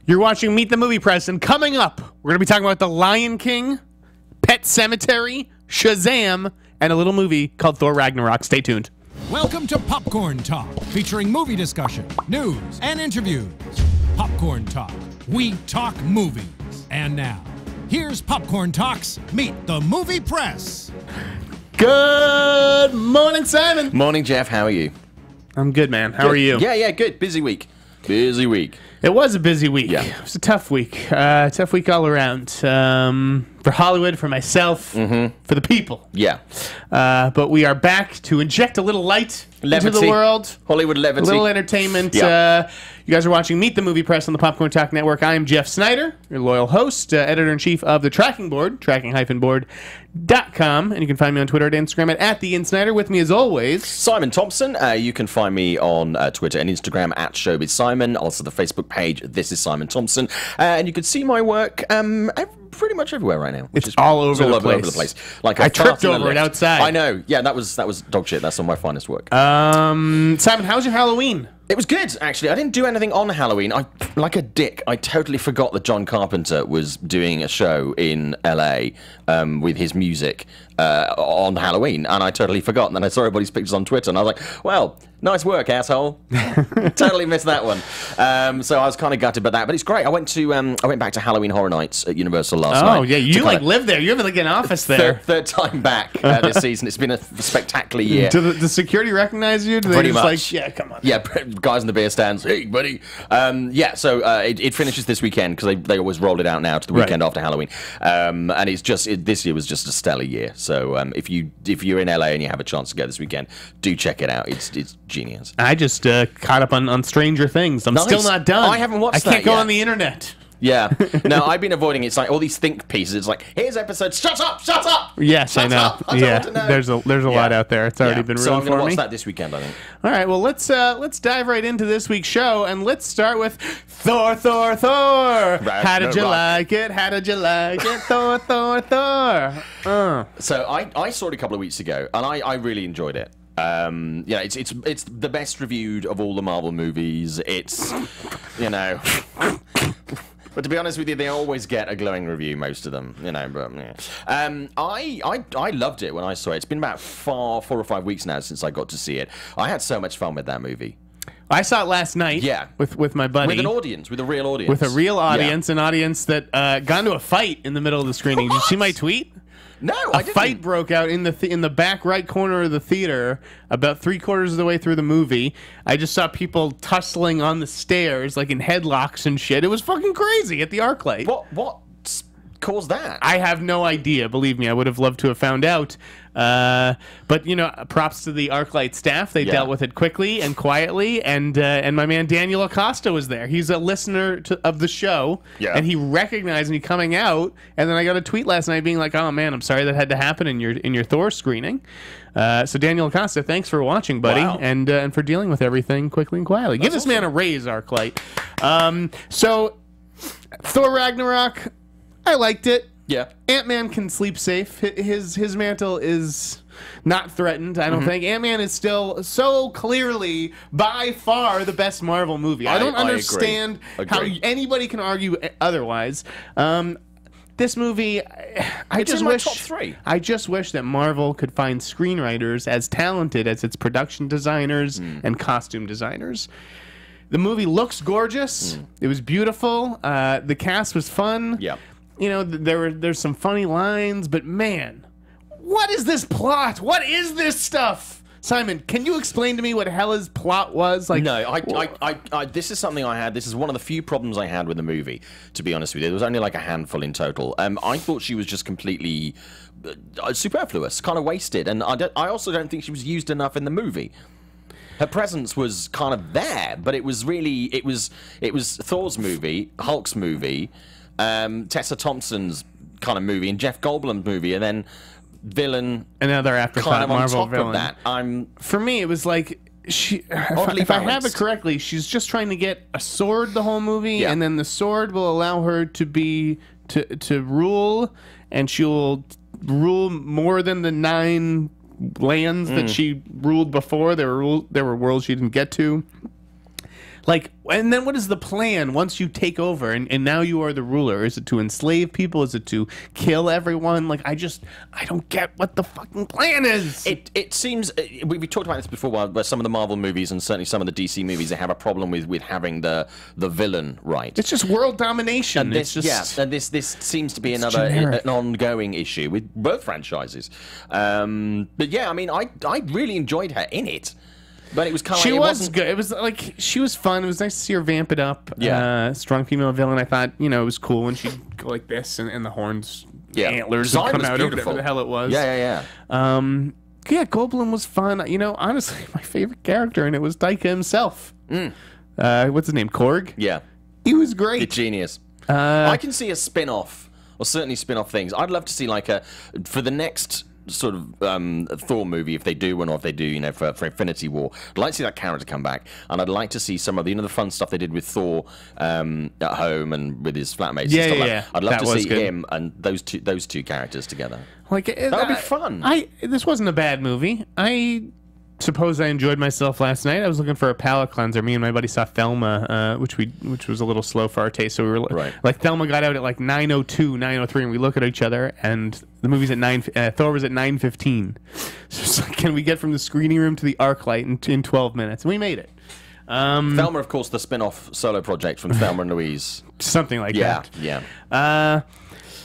You're watching Meet the Movie Press, and coming up, we're going to be talking about The Lion King, Pet Sematary, Shazam, and a little movie called Thor Ragnarok. Stay tuned. Welcome to Popcorn Talk, featuring movie discussion, news, and interviews. Popcorn Talk, we talk movies. And now, here's Popcorn Talk's Meet the Movie Press. Good morning, Simon. Morning, Jeff. How are you? I'm good, man. How are you? Yeah, good. Busy week. Busy week. It was a busy week. Yeah. It was a tough week. Tough week all around. For Hollywood, for myself, for the people. Yeah. But we are back to inject a little light into the world. Hollywood levity. A little entertainment. Yeah. You guys are watching Meet the Movie Press on the Popcorn Talk Network. I am Jeff Sneider, your loyal host, editor-in-chief of the Tracking Board, tracking-board.com. And you can find me on Twitter and Instagram at @TheInSneider. With me, as always, Simon Thompson. You can find me on Twitter and Instagram at ShowbizSimon. Also the Facebook page, This is Simon Thompson. And you can see my work pretty much everywhere right now. It's all over the place. Like I tripped over it outside. I know. Yeah, that was dog shit. That's some of my finest work. Simon, how was your Halloween? It was good, actually. I didn't do anything on Halloween. Like a dick, I totally forgot that John Carpenter was doing a show in LA with his music on Halloween, and I totally forgot. And then I saw everybody's pictures on Twitter, and I was like, well, nice work, asshole. Totally missed that one. So I was kind of gutted about that, but it's great. I went back to Halloween Horror Nights at Universal last night. Oh, yeah, you live there. You have like an office there. Third time back this season. It's been a spectacular year. Do the security recognize you? Do they Pretty just much. like, yeah, come on. Yeah, guys in the beer stands, hey, buddy. So it finishes this weekend, because they always roll it out now to the weekend after Halloween. And it's just, this year was just a stellar year. So if you're in LA and you have a chance to go this weekend, do check it out. It's genius. I just caught up on Stranger Things. I'm still not done. I haven't watched that I can't go yet. on the internet. Yeah. No, I've been avoiding it. It's like all these think pieces. It's like, here's episodes. Shut up! Yes, shut I know. Up. I yeah, don't know. there's a lot out there. It's already been ruined so I'm for gonna me. watch that this weekend, I think. All right, well, let's dive right into this week's show, and let's start with Thor. How did you like it? How did you like it? Thor. So I saw it a couple of weeks ago, and I really enjoyed it. It's the best reviewed of all the Marvel movies. It's, but to be honest with you, they always get a glowing review, most of them, but yeah. I loved it when I saw it. It's been about 4 or 5 weeks now since I got to see it. I had so much fun with that movie. I saw it last night. Yeah. with my buddy. With an audience, with a real audience. With a real audience, an audience that got into a fight in the middle of the screening. Did you see my tweet? No, I didn't. A fight broke out in the back right corner of the theater about 3/4 of the way through the movie. I just saw people tussling on the stairs, like in headlocks and shit. It was fucking crazy at the ArcLight. What caused that? I have no idea. Believe me, I would have loved to have found out. But props to the ArcLight staff. They dealt with it quickly and quietly. And my man Daniel Acosta was there. He's a listener of the show, and he recognized me coming out. And then I got a tweet last night being like, "Oh man, I'm sorry that had to happen in your Thor screening." So Daniel Acosta, thanks for watching, buddy, and for dealing with everything quickly and quietly. Give this man a raise, ArcLight. So Thor Ragnarok, I liked it. Yeah. Ant-Man can sleep safe. His mantle is not threatened, I don't think. Ant-Man is still so clearly, by far, the best Marvel movie. I don't understand how anybody can argue otherwise. This movie, I just wish top 3. I just wish that Marvel could find screenwriters as talented as its production designers and costume designers. The movie looks gorgeous. It was beautiful. The cast was fun. Yeah. There's some funny lines, but man, what is this plot? What is this stuff? Simon, can you explain to me what Hella's plot was? Like, no, I this is something I had. This is one of the few problems I had with the movie, to be honest with you. There was only like a handful in total. I thought she was just completely superfluous, kind of wasted, and I also don't think she was used enough in the movie. Her presence was kind of there, but it was really it was Thor's movie, Hulk's movie, Tessa Thompson's kind of movie, and Jeff Goldblum's movie, and then villain, another afterthought kind of Marvel on top villain. Of that. For me, it was like if I have it correctly, she's just trying to get a sword the whole movie, and then the sword will allow her to rule, and she'll rule more than the 9 lands that she ruled before. There were worlds she didn't get to. Like, and then what is the plan once you take over and now you are the ruler? Is it to enslave people? Is it to kill everyone? Like, I don't get what the fucking plan is. It seems we talked about this before, where some of the Marvel movies and certainly some of the DC movies, they have a problem with having the villain right. It's just world domination. And this, and this seems to be an ongoing issue with both franchises. But yeah, I mean, I really enjoyed her in it. But it was kind of she was good. It was like she was fun. It was nice to see her vamp it up. Yeah, strong female villain. I thought it was cool when she'd go like this and the horns, antlers would come out or whatever the hell it was. Yeah. Yeah, Goldblum was fun. Honestly, my favorite character in it was Taika himself. What's his name? Korg. Yeah, he was great. The genius. I can see a spin-off, or certainly spin-off things. I'd love to see for the next sort of Thor movie, if they do one, or if they do, for Infinity War, I'd like to see that character come back, and I'd like to see some of the the fun stuff they did with Thor at home and with his flatmates. Yeah. I'd love to see him and those two characters together. Like that would be fun. This wasn't a bad movie. I suppose I enjoyed myself last night. I was looking for a palate cleanser. Me and my buddy saw Thelma, which was a little slow for our taste. So we were like, Thelma got out at like 9:02, 9:03, and we look at each other, and the movie's at 9. Thor was at 9:15. So it's like, can we get from the screening room to the ArcLight in 12 minutes? And we made it. Thelma, of course, the spin-off solo project from Thelma and Louise. Something like that. Yeah.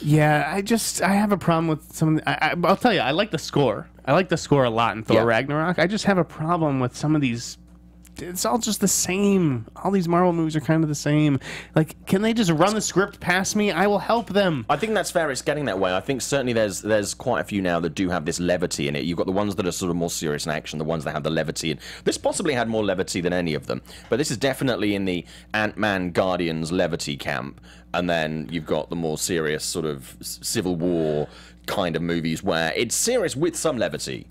Yeah, I have a problem with some. I'll tell you, I like the score. I like the score a lot in Thor Ragnarok. I just have a problem with some of these. It's all just the same. All these Marvel movies are kind of the same. Like, can they just run the script past me? I will help them. I think that's fair. It's getting that way. I think certainly there's quite a few now that do have this levity in it. You've got the ones that are sort of more serious in action, the ones that have the levity. And this possibly had more levity than any of them. But this is definitely in the Ant-Man Guardians levity camp. And then you've got the more serious sort of Civil War kind of movies where it's serious with some levity.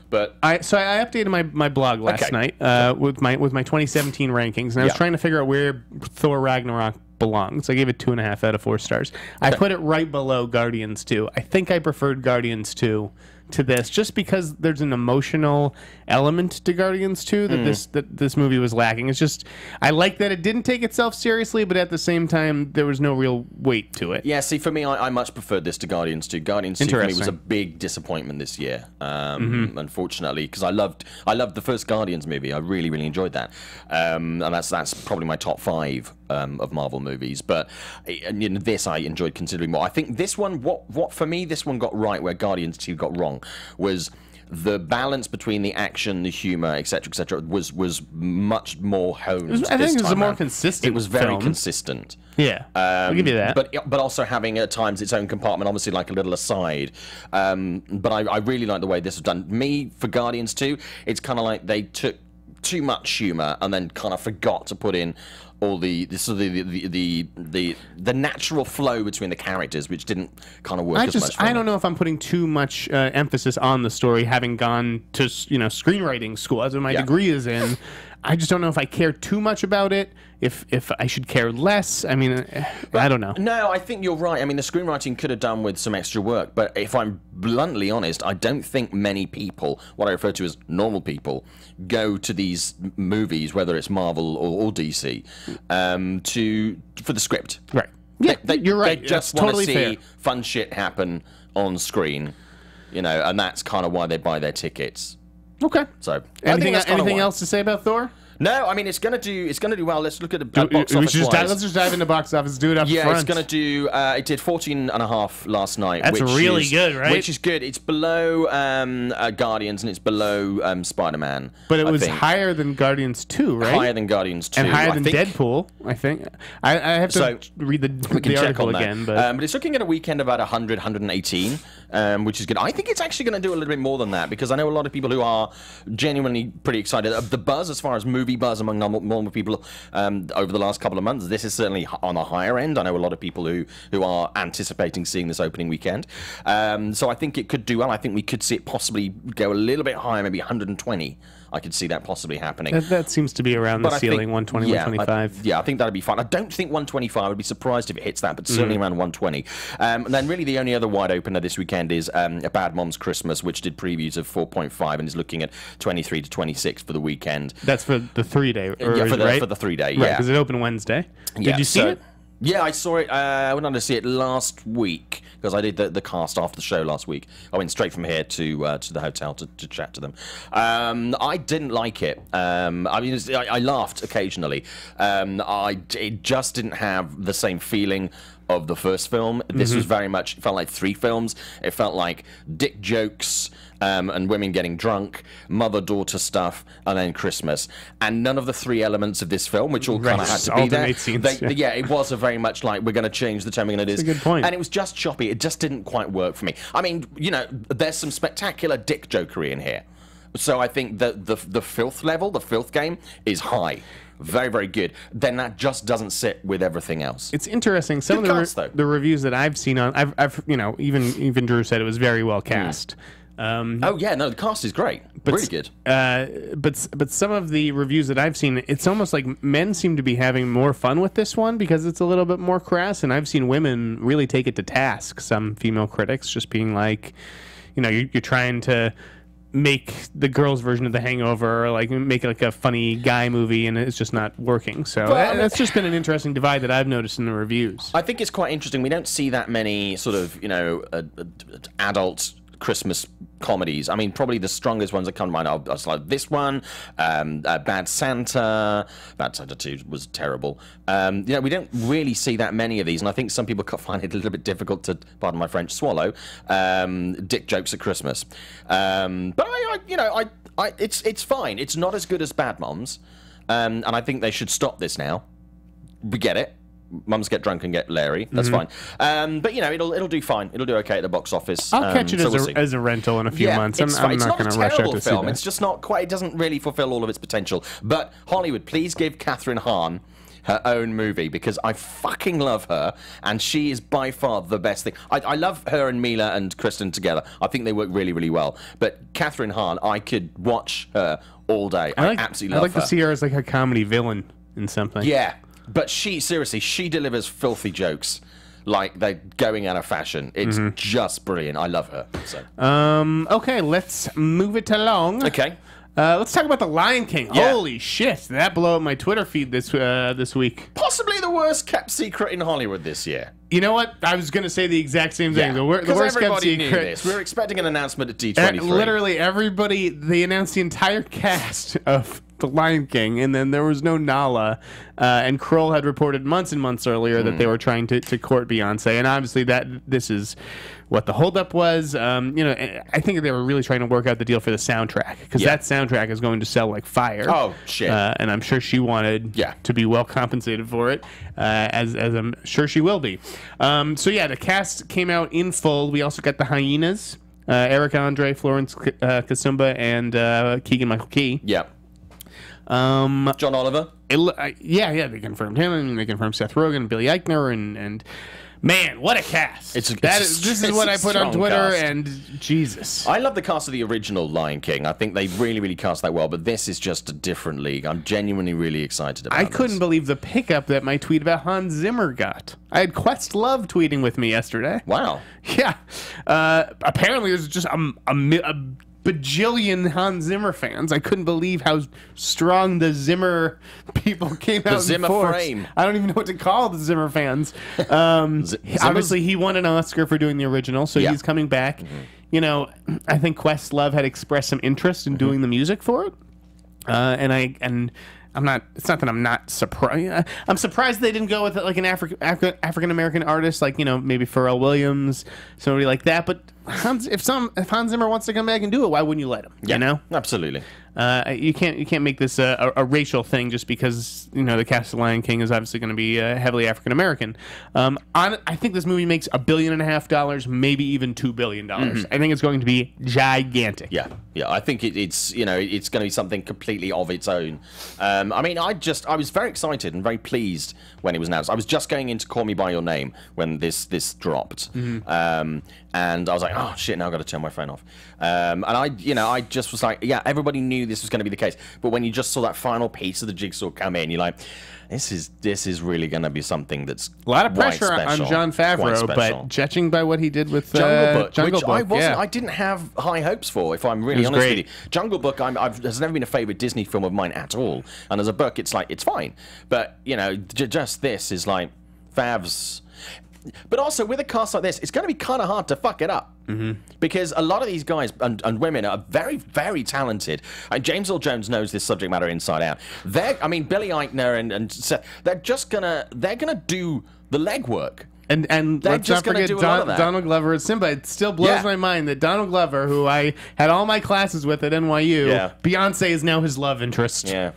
But I updated my blog last night with my 2017 rankings, and I was trying to figure out where Thor Ragnarok belongs. I gave it 2.5 out of 4 stars. I put it right below Guardians 2. I think I preferred Guardians 2 to this, just because there's an emotional element to Guardians 2 that this movie was lacking. It's just, I like that it didn't take itself seriously, but at the same time there was no real weight to it. Yeah, see, for me, I much preferred this to Guardians 2. Guardians 2 for me was a big disappointment this year, unfortunately, because I loved the first Guardians movie. I really enjoyed that, and that's probably my top 5 of Marvel movies. But this I enjoyed considerably more. I think this one, what for me, this one got right where Guardians 2 got wrong was the balance between the action, the humor, etc., was much more honed. I think it was a more consistent. It was very consistent. Yeah, I'll give you that. But also having at times its own compartment, obviously like a little aside. But I really like the way this was done. Me, for Guardians 2, it's kind of like they took too much humor and then kind of forgot to put in all the natural flow between the characters, which didn't kind of work as much. I don't know if I'm putting too much emphasis on the story, having gone to screenwriting school, as my degree is in. I just don't know if I care too much about it. If I should care less, I mean, I don't know. No, I think you're right. I mean, the screenwriting could have done with some extra work, but if I'm bluntly honest, I don't think many people, what I refer to as normal people, go to these movies, whether it's Marvel or DC, for the script. Right. Yeah, you're right. They just want to see fun shit happen on screen, and that's kind of why they buy their tickets. Okay. So anything else to say about Thor? No, I mean it's gonna do well. Let's look at the box office. Let's just dive into box office. Do it up front. Yeah, it's gonna do. It did 14.5 last night. That's really good, right? Which is good. It's below Guardians and it's below Spider-Man. But it was higher than Guardians 2, right? Higher than Guardians 2, and higher than Deadpool, I think. I have to read the article again, but it's looking at a weekend about 100, 118, which is good. I think it's actually going to do a little bit more than that because I know a lot of people who are genuinely pretty excited. The buzz as far as movie buzz among normal people over the last couple of months, this is certainly on the higher end. I know a lot of people who are anticipating seeing this opening weekend. So I think it could do well. I think we could see it possibly go a little bit higher, maybe 120 I could see that possibly happening. That seems to be around the ceiling, 120, 125. I think that'd be fine. I don't think 125. I'd be surprised if it hits that, but certainly around 120. And then really the only other wide opener this weekend is A Bad Mom's Christmas, which did previews of 4.5 and is looking at 23 to 26 for the weekend. That's for the 3-day, right? For the 3-day, yeah. Because it opened Wednesday. Did you see it? Yeah, I saw it. I went on to see it last week because I did the cast after the show last week. I went straight from here to the hotel to chat to them. I didn't like it. I mean, I laughed occasionally. It just didn't have the same feeling of the first film. This was very much, it felt like 3 films. It felt like dick jokes and women getting drunk, mother-daughter stuff, and then Christmas. And none of the 3 elements of this film, which all kind of had to be there. Scenes, it was a very much like, we're going to change the tone, we're going to do this. That's a good point. And it was just choppy. It just didn't quite work for me. I mean, you know, there's some spectacular dick jokery in here. So I think that the filth level, the filth game, is high. Very, very good. Then that just doesn't sit with everything else. It's interesting. Some of the reviews that I've seen on, I've you know, even Drew said it was very well cast. Oh yeah, no, the cast is great, really good. But some of the reviews that I've seen, it's almost like men seem to be having more fun with this one because it's a little bit more crass, and I've seen women really take it to task. Some female critics just being like, you know, you're trying to make the girls' version of The Hangover, or like make it like a funny guy movie, and it's just not working. So that's just been an interesting divide that I've noticed in the reviews. I think it's quite interesting. We don't see that many sort of, you know, adult Christmas comedies. I mean, probably the strongest ones that come to mind are like this one, Bad Santa. Bad Santa 2 was terrible. You know, we don't really see that many of these, and I think some people find it a little bit difficult to, pardon my French, swallow dick jokes at Christmas. But it's fine. It's not as good as Bad Moms, and I think they should stop this now. We get it. Mums get drunk and get Larry. That's fine. But you know, it'll do fine. It'll do okay at the box office. I'll catch it as a rental in a few months. I'm not going to rush out to see that. It's just not quite. It doesn't really fulfill all of its potential. But Hollywood, please give Kathryn Hahn her own movie, because I fucking love her, and she is by far the best thing. I love her and Mila and Kristen together. I think they work really, really well. But Kathryn Hahn, I could watch her all day. I absolutely love her. I'd like to see her as like a comedy villain in something. Yeah. But seriously, she delivers filthy jokes like they're going out of fashion. It's just brilliant. I love her. So. Okay, let's move it along. Okay. Let's talk about The Lion King. Yeah. Holy shit, that blew up my Twitter feed this week. Possibly the worst kept secret in Hollywood this year. You know what? I was going to say the exact same thing. Yeah, the worst kept secret. Knew this. We were expecting an announcement at D23. Literally everybody, they announced the entire cast of The Lion King, and then there was no Nala. And Kroll had reported months and months earlier that they were trying to court Beyonce, and obviously this is what the holdup was. You know, I think they were really trying to work out the deal for the soundtrack, because that soundtrack is going to sell like fire. Oh shit! And I'm sure she wanted to be well compensated for it, as I'm sure she will be. So yeah, the cast came out in full. We also got the Hyenas, Eric Andre, Florence Kasumba, and Keegan-Michael Key. Yeah. John Oliver. Yeah, they confirmed him, and they confirmed Seth Rogen, Billy Eichner, and man, what a cast! This is what I put on Twitter, and Jesus, I love the cast of the original Lion King. I think they really, really cast that well. But this is just a different league. I'm genuinely really excited about. I couldn't believe the pickup that my tweet about Hans Zimmer got. I had Questlove tweeting with me yesterday. Wow. Yeah. Apparently, there's just a bajillion Hans Zimmer fans. I couldn't believe how strong the Zimmer people came out. The Zimmer frame. I don't even know what to call the Zimmer fans. Obviously, he won an Oscar for doing the original, so he's coming back. You know, I think Questlove had expressed some interest in doing the music for it, and I'm not. It's not that I'm not surprised. I'm surprised they didn't go with like an African American artist, like, you know, maybe Pharrell Williams, somebody like that. But if Hans Zimmer wants to come back and do it, why wouldn't you let him? Yeah, you know, absolutely. You can't make this a racial thing just because, you know, the cast of Lion King is obviously going to be heavily African American. I think this movie makes $1.5 billion, maybe even $2 billion. I think it's going to be gigantic. Yeah. I think it's going to be something completely of its own. I mean, I was very excited and very pleased when it was announced. I was just going into Call Me by Your Name when this dropped, and I was like, oh shit, now I've got to turn my phone off. And I just was like, yeah, everybody knew knew this was going to be the case. But when you just saw that final piece of the jigsaw come in, you're like, this is really going to be something that's a lot of pressure special, on Jon Favreau, but judging by what he did with Jungle Book, I didn't have high hopes for, if I'm really honest with you. Jungle Book has never been a favorite Disney film of mine at all, and as a book, it's like it's fine, but you know, just this is like Fav's. But also, with a cast like this, it's going to be kind of hard to fuck it up. Because a lot of these guys and women are very, very talented. James Earl Jones knows this subject matter inside out. Billy Eichner and Seth, they're gonna do the legwork. And let's not forget Donald Glover as Simba. It still blows my mind that Donald Glover, who I had all my classes with at NYU, Beyonce is now his love interest. Yeah.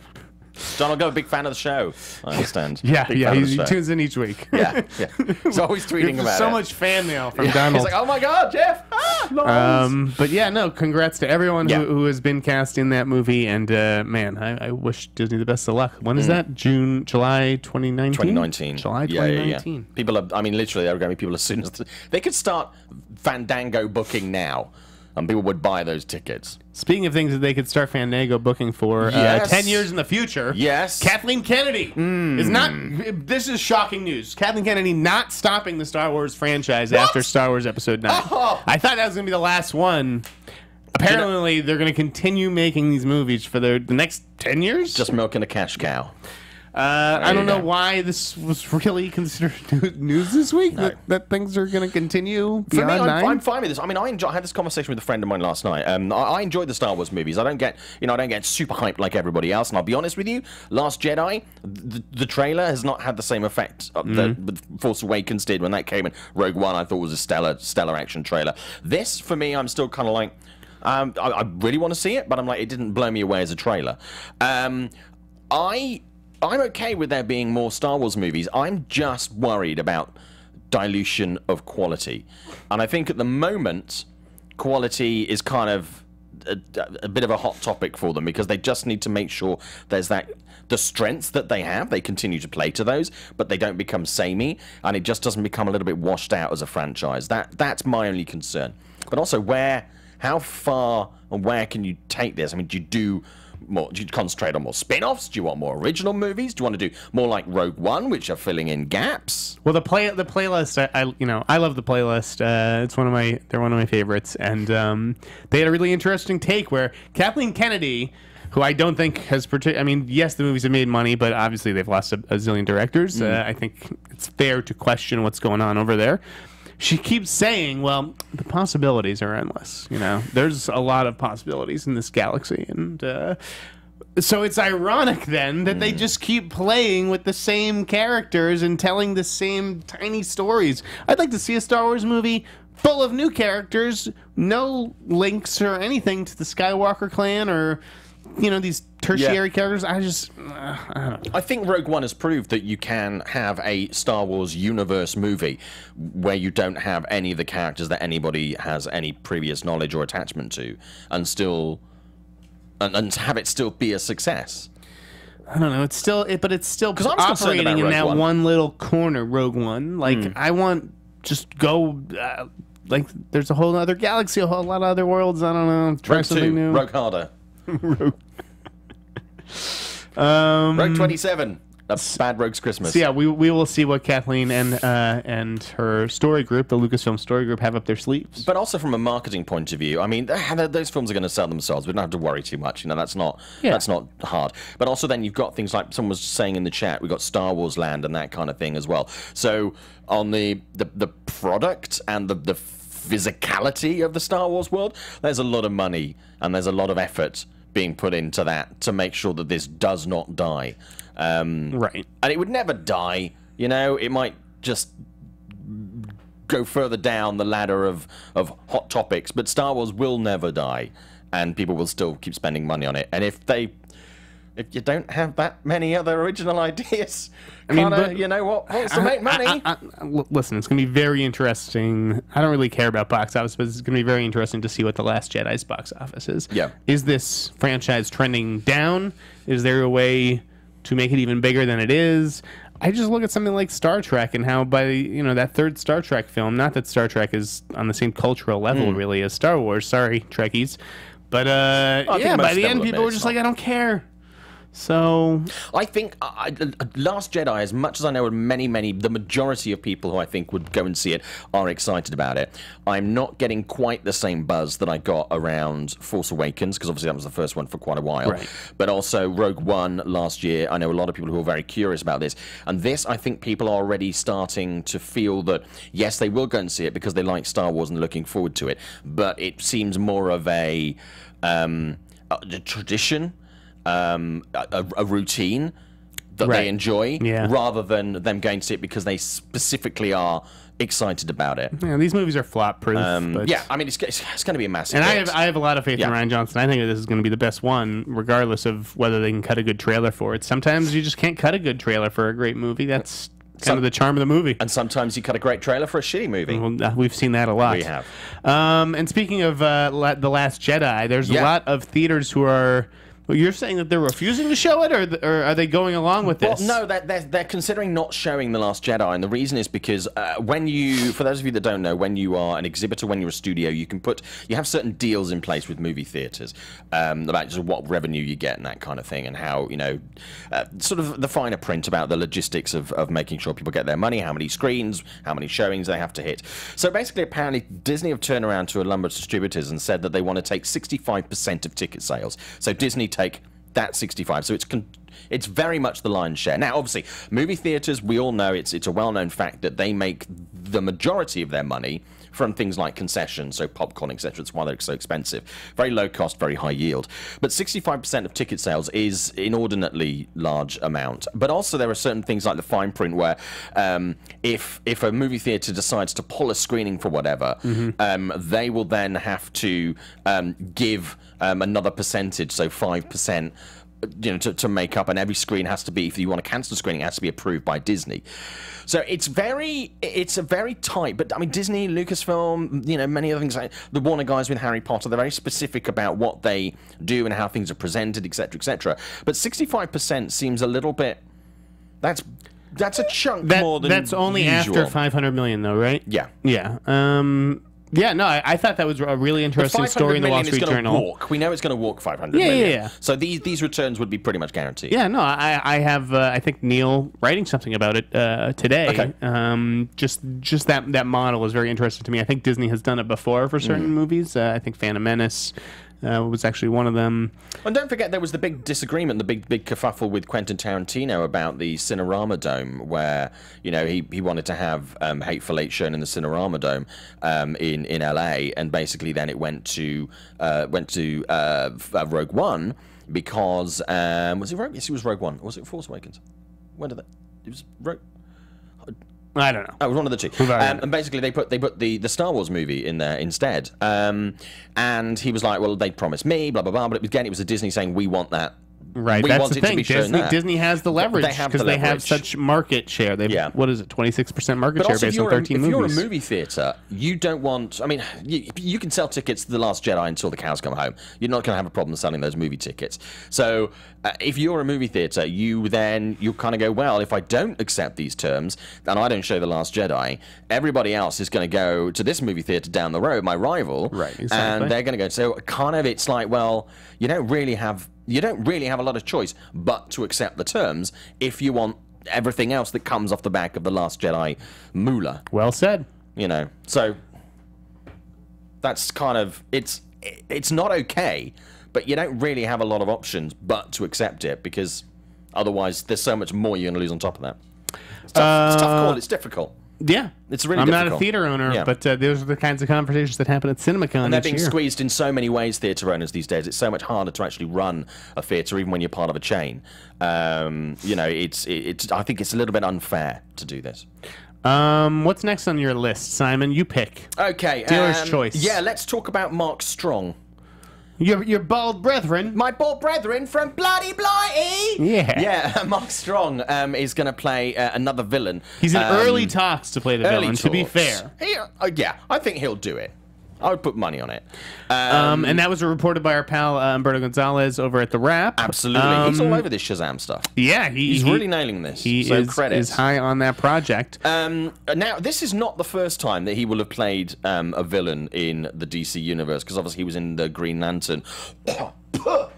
Donald Glover, big fan of the show. I understand. He tunes in each week. He's always tweeting about it. So much fan mail from Donald. He's like, oh my God, Jeff! But yeah, no, congrats to everyone who has been cast in that movie. And man, I wish Disney the best of luck. When is that? July 2019? 2019. July 2019. People are, literally, there are going to be people as soon as they could start Fandango booking now. And people would buy those tickets. Speaking of things that they could start Fandango booking for 10 years in the future, Kathleen Kennedy is not... This is shocking news. Kathleen Kennedy not stopping the Star Wars franchise after Star Wars Episode 9. I thought that was going to be the last one. Apparently, they're going to continue making these movies for the next 10 years? Just milking a cash cow. I don't know why this was really considered news this week, that things are going to continue beyond 9. I'm fine with this. I had this conversation with a friend of mine last night. I enjoy the Star Wars movies. I don't get super hyped like everybody else. And I'll be honest with you, Last Jedi, the trailer has not had the same effect that Force Awakens did when that came in. Rogue One, I thought was a stellar action trailer. This, for me, I'm still kind of like, I really want to see it, but I'm like, it didn't blow me away as a trailer. I'm okay with there being more Star Wars movies. I'm just worried about dilution of quality. And I think at the moment, quality is kind of a bit of a hot topic for them because they just need to make sure there's the strengths that they have, they continue to play to those, but they don't become samey, and it just doesn't become a little bit washed out as a franchise. That's my only concern. But also, how far and where can you take this? I mean, do you concentrate on more spin-offs? Do you want more original movies? Do you want to do more like Rogue One, which are filling in gaps? Well, the playlist, I love the playlist. They're one of my favorites, and they had a really interesting take where Kathleen Kennedy, who I don't think has yes, the movies have made money, but obviously they've lost a zillion directors. I think it's fair to question what's going on over there. She keeps saying, well, the possibilities are endless. There's a lot of possibilities in this galaxy. And so it's ironic, then, that they just keep playing with the same characters and telling the same tiny stories. I'd like to see a Star Wars movie full of new characters, no links or anything to the Skywalker clan or... these tertiary characters. I don't know. I think Rogue One has proved that you can have a Star Wars universe movie where you don't have any of the characters that anybody has any previous knowledge or attachment to, and still and have it still be a success. I don't know. It's still operating in that one little corner. Rogue One, I want just go. There's a whole other galaxy, a whole lot of other worlds. I don't know. Try something new. Rogue Harder. Rogue 27. That's Bad Rogue's Christmas. So yeah, we will see what Kathleen and her story group, the Lucasfilm story group, have up their sleeves. But also from a marketing point of view, those films are going to sell themselves. We don't have to worry too much. That's not hard. But also then you've got things like someone was saying in the chat, we've got Star Wars Land and that kind of thing as well. So on the product and the physicality of the Star Wars world, there's a lot of money and there's a lot of effort being put into that to make sure that this does not die. Right. And it would never die, it might just go further down the ladder of hot topics, but Star Wars will never die, and people will still keep spending money on it. And if you don't have that many other original ideas, wants to make money. Listen, it's going to be very interesting. I don't really care about box office, but it's going to be very interesting to see what The Last Jedi's box office is. Yeah. Is this franchise trending down? Is there a way to make it even bigger than it is? I just look at something like Star Trek and how by that third Star Trek film, not that Star Trek is on the same cultural level really as Star Wars, sorry Trekkies, But yeah, by the end, people were just like, I don't care. So I think Last Jedi, as much as I know the majority of people who I think would go and see it are excited about it, I'm not getting quite the same buzz that I got around Force Awakens, because obviously that was the first one for quite a while. Right. But also Rogue One last year. I know a lot of people who are very curious about this. And this, I think people are already starting to feel that, yes, they will go and see it because they like Star Wars and they're looking forward to it. But it seems more of a tradition, a routine that they enjoy, rather than them going to see it because they specifically are excited about it. Yeah, these movies are flop-proof. Yeah, I mean, it's going to be a massive hit. And I have a lot of faith in Rian Johnson. I think that this is going to be the best one, regardless of whether they can cut a good trailer for it. Sometimes you just can't cut a good trailer for a great movie. That's kind of the charm of the movie. And sometimes you cut a great trailer for a shitty movie. Well, we've seen that a lot. We have. And speaking of The Last Jedi, there's a lot of theaters who are... Well, you're saying that they're refusing to show it, or are they going along with this? Well, no, they're considering not showing The Last Jedi, and the reason is because when you, for those of you that don't know, when you are an exhibitor, when you're a studio, you have certain deals in place with movie theaters about just what revenue you get and that kind of thing, and how, you know, sort of the finer print about the logistics of making sure people get their money, how many screens, how many showings they have to hit. So basically, apparently, Disney have turned around to a number of distributors and said that they want to take 65% of ticket sales. So Disney take that 65, so it's very much the lion's share. Now, obviously, movie theaters, we all know it's a well-known fact that they make the majority of their money from things like concessions, so popcorn, etc. That's why they're so expensive. Very low cost, very high yield. But 65% of ticket sales is inordinately large amount. But also there are certain things like the fine print where if a movie theater decides to pull a screening for whatever, they will then have to give another percentage, so 5%, you know, to make up, and every screen has to be, if you want to cancel a screening, it has to be approved by Disney. So it's a very tight, but I mean, Disney, Lucasfilm, you know, many other things, like the Warner guys with Harry Potter, they're very specific about what they do and how things are presented, etc., etc. But 65% seems a little bit, that's a chunk more than that's only usual. After 500 million, though, right? Yeah. Yeah. Yeah, no, I thought that was a really interesting story in the Wall Street Journal. We know it's going to walk 500 million. Yeah. So these returns would be pretty much guaranteed. Yeah, no, I have, I think, Neil writing something about it today. Okay. Just that model is very interesting to me. I think Disney has done it before for certain movies. I think Phantom Menace was actually one of them. And don't forget, there was the big disagreement, the big kerfuffle with Quentin Tarantino about the Cinerama Dome, where, you know, he wanted to have Hateful Eight shown in the Cinerama Dome in LA, and basically then it went to Rogue One because was it Rogue? Yes, it was Rogue One. Or was it Force Awakens? When did that? It was Rogue. I don't know. Oh, it was one of the two. And basically, they put the Star Wars movie in there instead. And he was like, "Well, they promised me, blah blah blah." But again, it was a Disney saying, "We want that." Right, that's the thing. Disney has the leverage because they have such market share. They've what is it, 26% market share based on 13 movies. If you're a movie theater, you don't want. I mean, you can sell tickets to The Last Jedi until the cows come home. You're not going to have a problem selling those movie tickets. So, if you're a movie theater, you kind of go, well, if I don't accept these terms and I don't show The Last Jedi, everybody else is going to go to this movie theater down the road, my rival, right? Exactly. And they're going to go. So, kind of, it's like, well, you don't really have a lot of choice but to accept the terms if you want everything else that comes off the back of The Last Jedi moolah. Well said. You know, so that's kind of, it's not okay, but you don't really have a lot of options but to accept it, because otherwise there's so much more you're going to lose on top of that. It's tough, it's a tough call. It's difficult. Yeah, it's really. I'm difficult. not a theater owner, but those are the kinds of conversations that happen at CinemaCon. And they're being squeezed in so many ways, theater owners these days. It's so much harder to actually run a theater, even when you're part of a chain. You know, it's. I think it's a little bit unfair to do this. What's next on your list, Simon? You pick. Okay, dealer's choice. Yeah, let's talk about Mark Strong. Your bald brethren. My bald brethren from Bloody Blighty! Yeah, Mark Strong is going to play another villain. He's in early talks to play the villain, to be fair. Yeah, I think he'll do it. I would put money on it. And that was reported by our pal Umberto Gonzalez over at The Wrap. Absolutely. He's all over this Shazam stuff. Yeah, he's really nailing this. He is high on that project. Now, this is not the first time that he will have played a villain in the DC universe, because obviously he was in the Green Lantern.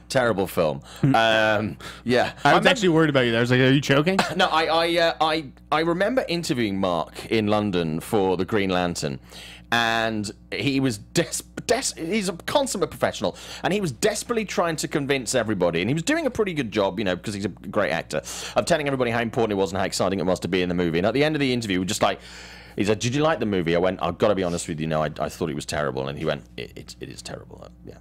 Terrible film. Yeah, I was actually worried about you there. I was like, "Are you choking?" No, I remember interviewing Mark in London for the Green Lantern, and he was he's a consummate professional, and he was desperately trying to convince everybody, and he was doing a pretty good job, you know, because he's a great actor, of telling everybody how important it was and how exciting it was to be in the movie. And at the end of the interview, we were just like, he said, "Did you like the movie?" I went, "I've got to be honest with you, no, I thought it was terrible." And he went, it is terrible. Yeah.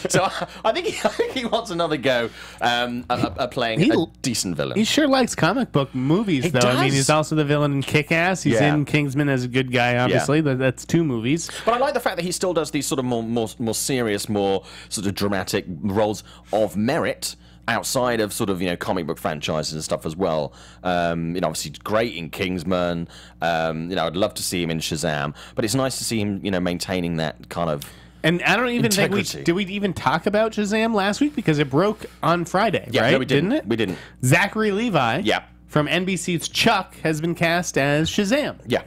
So I think he wants another go at playing a decent villain. He sure likes comic book movies, though. Does. I mean, he's also the villain in Kick-Ass. He's in Kingsman as a good guy, obviously. Yeah. That's 2 movies. But I like the fact that he still does these sort of more serious, more sort of dramatic roles of merit outside of sort of, you know, comic book franchises and stuff as well. You know, obviously great in Kingsman. You know, I'd love to see him in Shazam, but it's nice to see him, you know, maintaining that kind of. And I don't even think did we even talk about Shazam last week, because it broke on Friday, right? No, we didn't. Didn't it? We didn't. Zachary Levi from NBC's Chuck has been cast as Shazam. Yeah.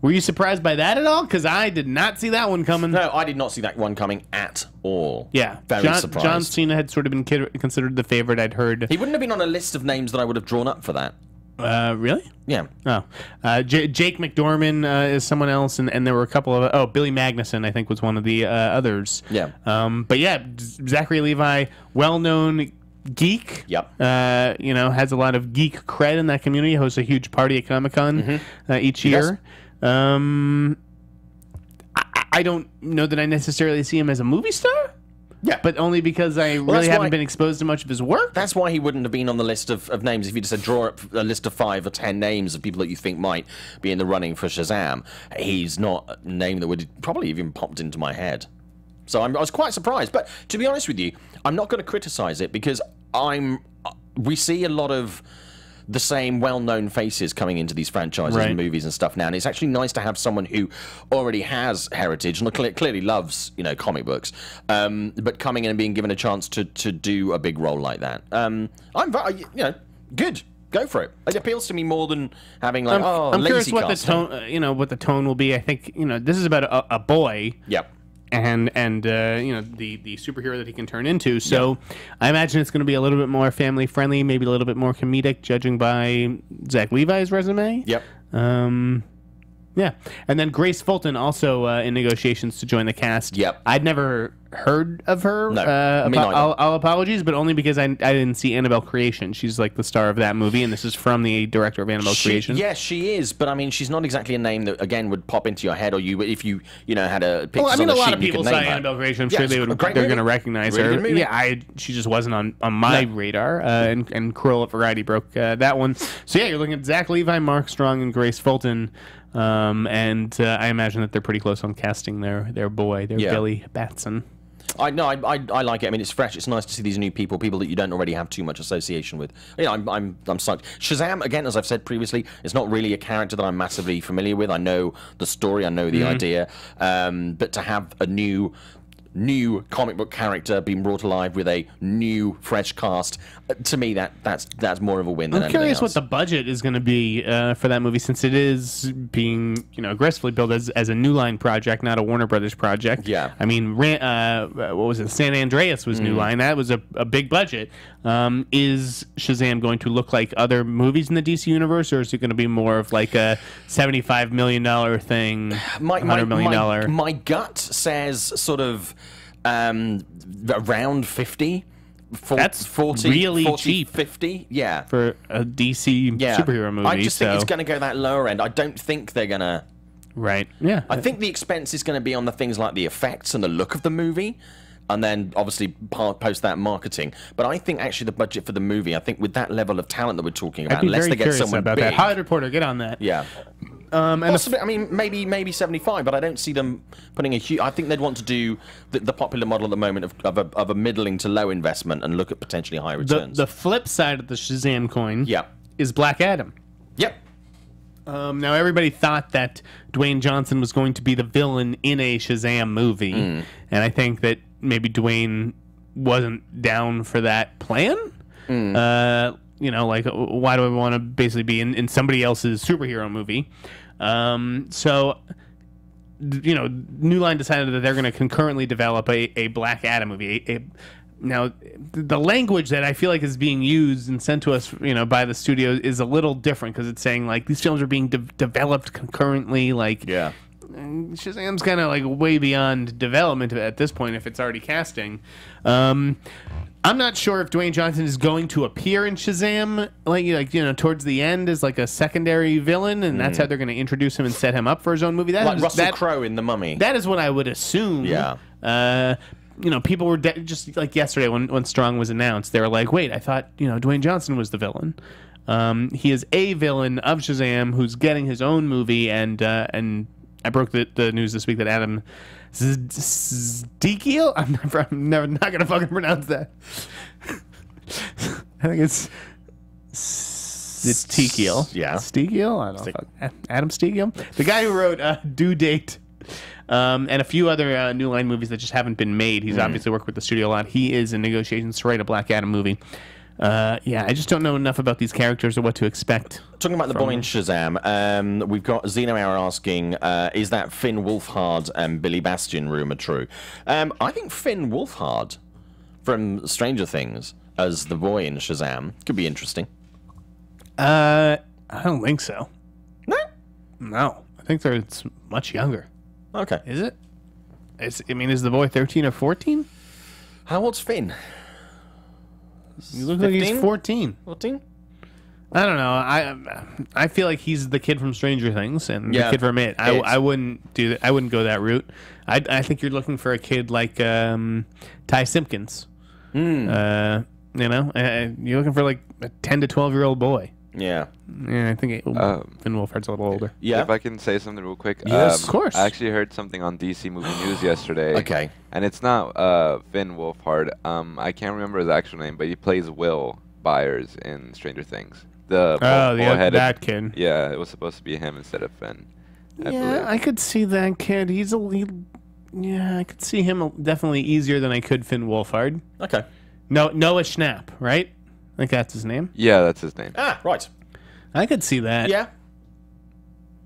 Were you surprised by that at all? Because I did not see that one coming. No, I did not see that one coming at all. Yeah. Very surprised. John Cena had sort of been considered the favorite, I'd heard. He wouldn't have been on a list of names that I would have drawn up for that. Really? Yeah. Oh. Jake McDorman is someone else, and there were a couple of... Oh, Billy Magnuson, I think, was one of the others. Yeah. But yeah, Zachary Levi, well-known geek. Yep. You know, has a lot of geek cred in that community, hosts a huge party at Comic-Con each year. I don't know that I necessarily see him as a movie star. Yeah, but only because I really haven't been exposed to much of his work. That's why he wouldn't have been on the list of names. If you just said draw up a list of 5 or 10 names of people that you think might be in the running for Shazam, he's not a name that would probably even popped into my head. So I was quite surprised. But to be honest with you, I'm not going to criticize it, because we see a lot of the same well-known faces coming into these franchises and movies and stuff now, and it's actually nice to have someone who already has heritage and clearly loves, you know, comic books, but coming in and being given a chance to do a big role like that. I'm you know, good. Go for it. It appeals to me more than having like I'm lazy curious what casting. the tone, you know, what the tone will be. I think, you know, this is about a boy. Yep. And you know, the superhero that he can turn into. So I imagine it's going to be a little bit more family friendly, maybe a little bit more comedic, judging by Zach Levi's resume. Yep. Yeah. And then Grace Fulton also in negotiations to join the cast. Yep. I'd never heard of her. No, me neither. I'll apologies, but only because I didn't see Annabelle Creation. She's like the star of that movie, and this is from the director of Annabelle Creation. Yes, she is, but I mean, she's not exactly a name that again would pop into your head, or if you know had a picture. Well, I mean, a lot of people saw Annabelle Creation. I'm sure they're going to recognize her. Yeah, she just wasn't on my radar. And Cruel at Variety broke that one. So yeah, you're looking at Zach Levi, Mark Strong, and Grace Fulton. And I imagine that they're pretty close on casting their boy, Billy Batson. I like it. I mean, it's fresh. It's nice to see these new people that you don't already have too much association with. You know, I'm psyched. Shazam, again, as I've said previously, is not really a character that I'm massively familiar with. I know the story, I know the idea, but to have a new comic book character being brought alive with a new, fresh cast, to me, that's more of a win than anything else. I'm curious what the budget is going to be for that movie, since it is being, you know, aggressively billed as a New Line project, not a Warner Brothers project. Yeah. I mean, what was it? San Andreas was New Line. That was a big budget. Is Shazam going to look like other movies in the DC universe, or is it going to be more of like a $75 million thing, $100 million? My gut says sort of around 50. That's 40, really 40, cheap. 50, yeah. For a DC superhero movie. I just think it's going to go that lower end. I don't think they're going to... Right, yeah. I think the expense is going to be on the things like the effects and the look of the movie, and then obviously post that marketing. But I think actually the budget for the movie, I think with that level of talent that we're talking about, unless they get someone about big... that. Hollywood Reporter, get on that. Yeah. Possibly, I mean, maybe 75, but I don't see them putting a huge... I think they'd want to do the popular model at the moment of a middling to low investment and look at potentially high returns. The flip side of the Shazam coin Yep. is Black Adam. Yep. Now, everybody thought that Dwayne Johnson was going to be the villain in a Shazam movie, and I think that maybe Dwayne wasn't down for that plan. You know, like, why do I want to basically be in somebody else's superhero movie? So, you know, New Line decided that they're going to concurrently develop a Black Adam movie. Now, the language that I feel like is being used and sent to us, you know, by the studio is a little different because it's saying, like, these films are being developed concurrently. Like, Yeah. Shazam's kind of, like, way beyond development at this point if it's already casting. I'm not sure if Dwayne Johnson is going to appear in Shazam, like you know, towards the end as like a secondary villain, and that's how they're going to introduce him and set him up for his own movie. Like Russell Crowe in The Mummy. That is what I would assume. Yeah. You know, people were just like yesterday when Strong was announced, they were like, "Wait, I thought you know Dwayne Johnson was the villain." He is a villain of Shazam who's getting his own movie, and I broke the news this week that Adam Stekiel? I'm never not gonna fucking pronounce that. I think it's Stekiel. Yeah. Stekiel? I don't know. Adam Stekiel? The guy who wrote Due Date and a few other New Line movies that just haven't been made. He's obviously worked with the studio a lot. He is in negotiations to write a Black Adam movie. Yeah, I just don't know enough about these characters or what to expect. Talking about the boy in Shazam, we've got Zeno Hour asking, is that Finn Wolfhard and Billy Bastion rumor true? I think Finn Wolfhard from Stranger Things as the boy in Shazam could be interesting. I don't think so. No? No. I think it's much younger. Okay. Is it? I mean, is the boy 13 or 14? How old's Finn? You look 15? Like he's 14. 14? I don't know. I feel like he's the kid from Stranger Things and the kid from It. I wouldn't do that. I wouldn't go that route. I think you're looking for a kid like Ty Simpkins. You know, you're looking for like a 10 to 12-year-old boy. Yeah. Yeah, I think Finn Wolfhard's a little older. Yeah. If I can say something real quick. Yes, of course. I actually heard something on DC Movie News yesterday. Okay. And it's not Finn Wolfhard. I can't remember his actual name, but he plays Will Byers in Stranger Things. That kid. Yeah, it was supposed to be him instead of Finn. I could see that kid. I could see him definitely easier than I could Finn Wolfhard. Okay. Noah Schnapp, right? I think that's his name. Yeah, that's his name. Ah, right. I could see that. Yeah.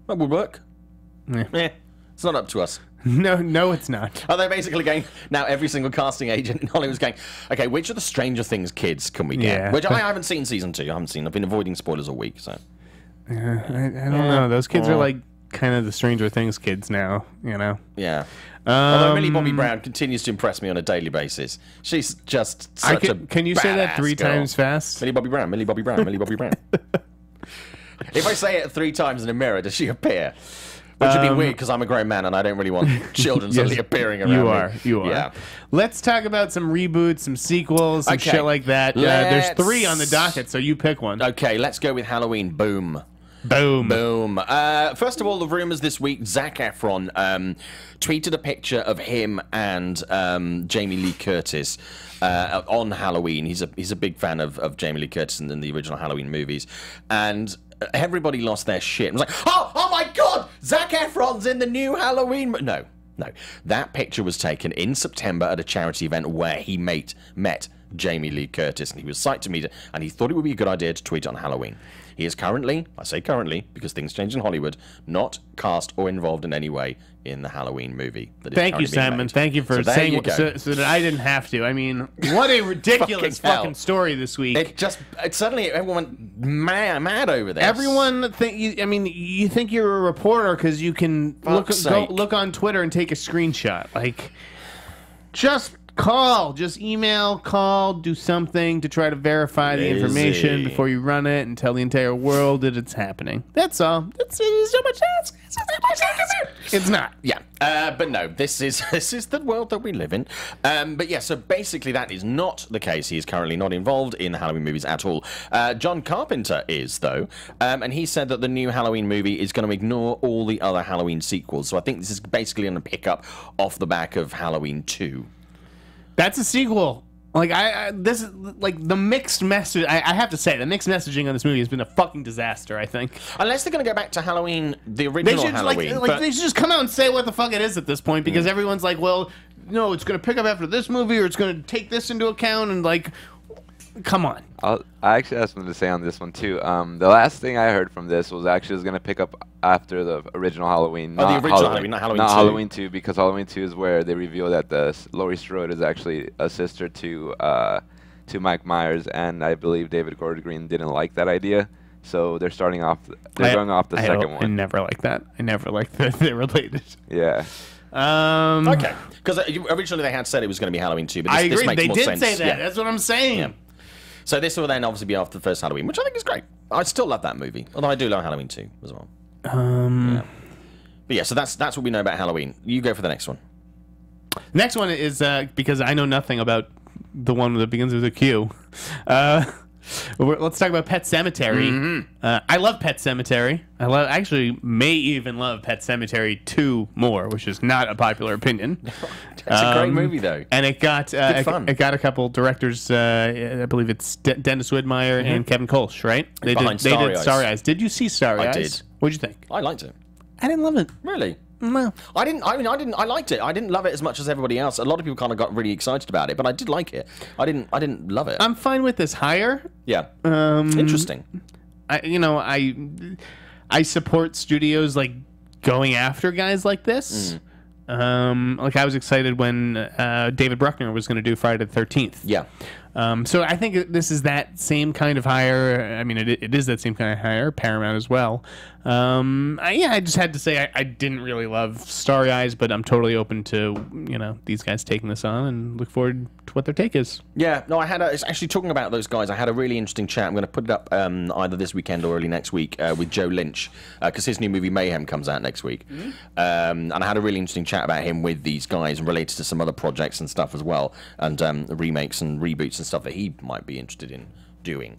That would work. Yeah. It's not up to us. No, it's not. Are they basically going, now every single casting agent in Hollywood's going, okay, which of the Stranger Things kids can we get? Yeah. Which I haven't seen season 2. I haven't seen. I've been avoiding spoilers all week, so. I don't know. Those kids are like kind of the Stranger Things kids now, you know? Yeah. Although Millie Bobby Brown continues to impress me on a daily basis. She's just such a Can you say that 3 times fast? Millie Bobby Brown, Millie Bobby Brown, Millie Bobby Brown. If I say it 3 times in a mirror, does she appear? Which would be weird because I'm a grown man and I don't really want children suddenly appearing around me. You are. Yeah. Let's talk about some reboots, some sequels, some shit like that. There's 3 on the docket, so you pick one. Okay, let's go with Halloween. Boom. First of all, the rumors this week, Zac Efron tweeted a picture of him and Jamie Lee Curtis on Halloween. He's a big fan of Jamie Lee Curtis in the original Halloween movies. And everybody lost their shit. It was like, oh my God, Zac Efron's in the new Halloween. No. That picture was taken in September at a charity event where he met Jamie Lee Curtis, and he was psyched to meet her, and he thought it would be a good idea to tweet on Halloween. He is currently, I say currently, because things change in Hollywood, not cast or involved in any way in the Halloween movie. Thank you, Simon. Thank you for saying so that I didn't have to. I mean, what a ridiculous fucking story this week. It suddenly everyone went mad over this. Everyone you think you're a reporter because you can look on Twitter and take a screenshot. Like, just email, do something to try to verify the information before you run it and tell the entire world that it's happening. That's all. It's so much ask. It's not. Yeah. But no, this is the world that we live in. But yeah, so basically that is not the case. He is currently not involved in the Halloween movies at all. John Carpenter is, though. And he said that the new Halloween movie is going to ignore all the other Halloween sequels. So I think this is basically going to pick up off the back of Halloween 2. That's a sequel. Like this is like the mixed message. I have to say the mixed messaging on this movie has been a fucking disaster. I think unless they're going to go back to Halloween, the original Halloween, they should just come out and say what the fuck it is at this point because everyone's like, well, no, it's going to pick up after this movie or it's going to take this into account and like, come on. I actually have something to say on this one too. The last thing I heard from this was actually it's going to pick up after the original Halloween. The original Halloween, not Halloween 2. Halloween 2, because Halloween 2 is where they reveal that the Laurie Strode is actually a sister to Mike Myers, and I believe David Gordon Green didn't like that idea, so they're starting off. They're going off the second one. I never liked that. I never liked that they're related. Yeah. Okay, because originally they had said it was going to be Halloween 2, but this makes more sense. They did say that. Yeah. That's what I'm saying. Yeah. So this will then obviously be after the first Halloween, which I think is great. I still love that movie, although I do love Halloween 2 as well. Yeah. But yeah, so that's what we know about Halloween. You go for the next one. Next one is because I know nothing about the one that begins with a Q. Let's talk about Pet Sematary. I love Pet Sematary. Actually may even love Pet Sematary 2 more, which is not a popular opinion. It's a great movie though, and it got it got a couple directors. I believe it's Dennis Widmeyer and Kevin Kolsch, right? They did Starry Eyes. Did you see Starry Eyes? I did. What'd you think? I liked it. I didn't love it. Really? No. I didn't. I liked it. I didn't love it as much as everybody else. A lot of people kind of got really excited about it, but I did like it. I didn't love it. I'm fine with this hire. Yeah. Interesting. I support studios like going after guys like this. Like I was excited when David Bruckner was going to do Friday the 13th. Yeah. So I think this is that same kind of hire. I mean, it is that same kind of hire. Paramount as well. I just had to say I didn't really love Starry Eyes, but I'm totally open to these guys taking this on and look forward to what their take is. Yeah, no, it's actually talking about those guys. I had a really interesting chat. I'm going to put it up either this weekend or early next week with Joe Lynch because his new movie Mayhem comes out next week. And I had a really interesting chat about him with these guys and related to some other projects and stuff as well, and remakes and reboots and stuff that he might be interested in doing.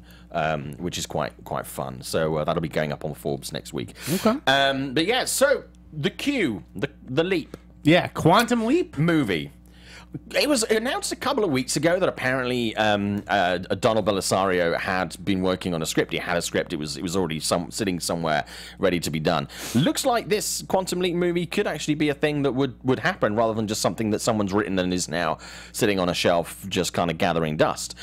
Which is quite fun. So that'll be going up on Forbes next week. Okay. But yeah, so the Q, the Leap. Yeah, Quantum Leap movie. It was announced a couple of weeks ago that apparently Donald Belisario had been working on a script. He had a script. It was already sitting somewhere ready to be done. Looks like this Quantum Leap movie could actually be a thing that would happen rather than just something that someone's written and is now sitting on a shelf just kind of gathering dust.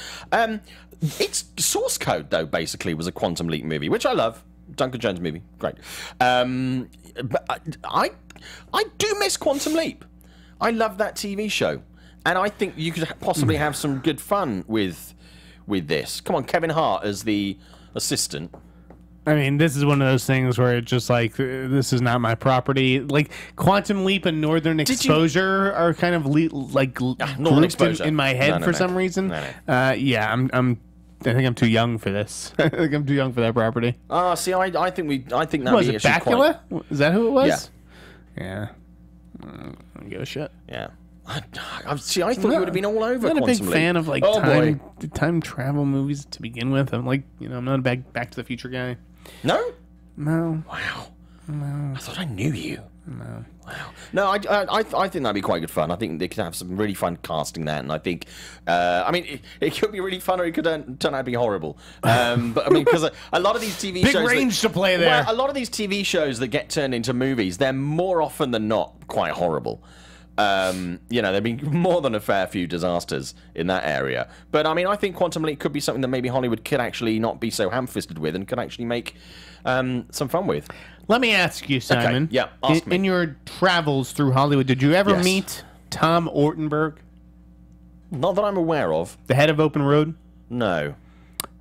Its source code, though, basically was a Quantum Leap movie, which I love. Duncan Jones movie, great. But I do miss Quantum Leap. I love that TV show. And I think you could possibly have some good fun with this. Come on, Kevin Hart as the assistant. I mean, this is one of those things where it's just like, this is not my property. Like, Quantum Leap and Northern Exposure are kind of Northern Exposure in my head for some reason. Yeah, I think I'm too young for this. I think I'm too young for that property. See, I think that was it Bacula? Is that who it was? Yeah. I don't give a shit. Yeah. I thought you would have been all over. I'm not a big fan of time travel movies to begin with. I'm like, I'm not a Back to the Future guy. No. No. Wow. No. I thought I knew you. No. Wow. No, I think that'd be quite good fun. I think they could have some really fun casting that, and I think, it could be really fun or it could turn out to be horrible. But I mean, because a lot of these TV shows, big range to play there. Well, a lot of these TV shows that get turned into movies, they're more often than not quite horrible. There've been more than a fair few disasters in that area. But I mean, I think Quantum Leap could be something that maybe Hollywood could actually not be so ham-fisted with and could actually make some fun with. Let me ask you, Simon. Okay. Yeah, ask me. In your travels through Hollywood, did you ever meet Tom Ortenberg? Not that I'm aware of. The head of Open Road? No.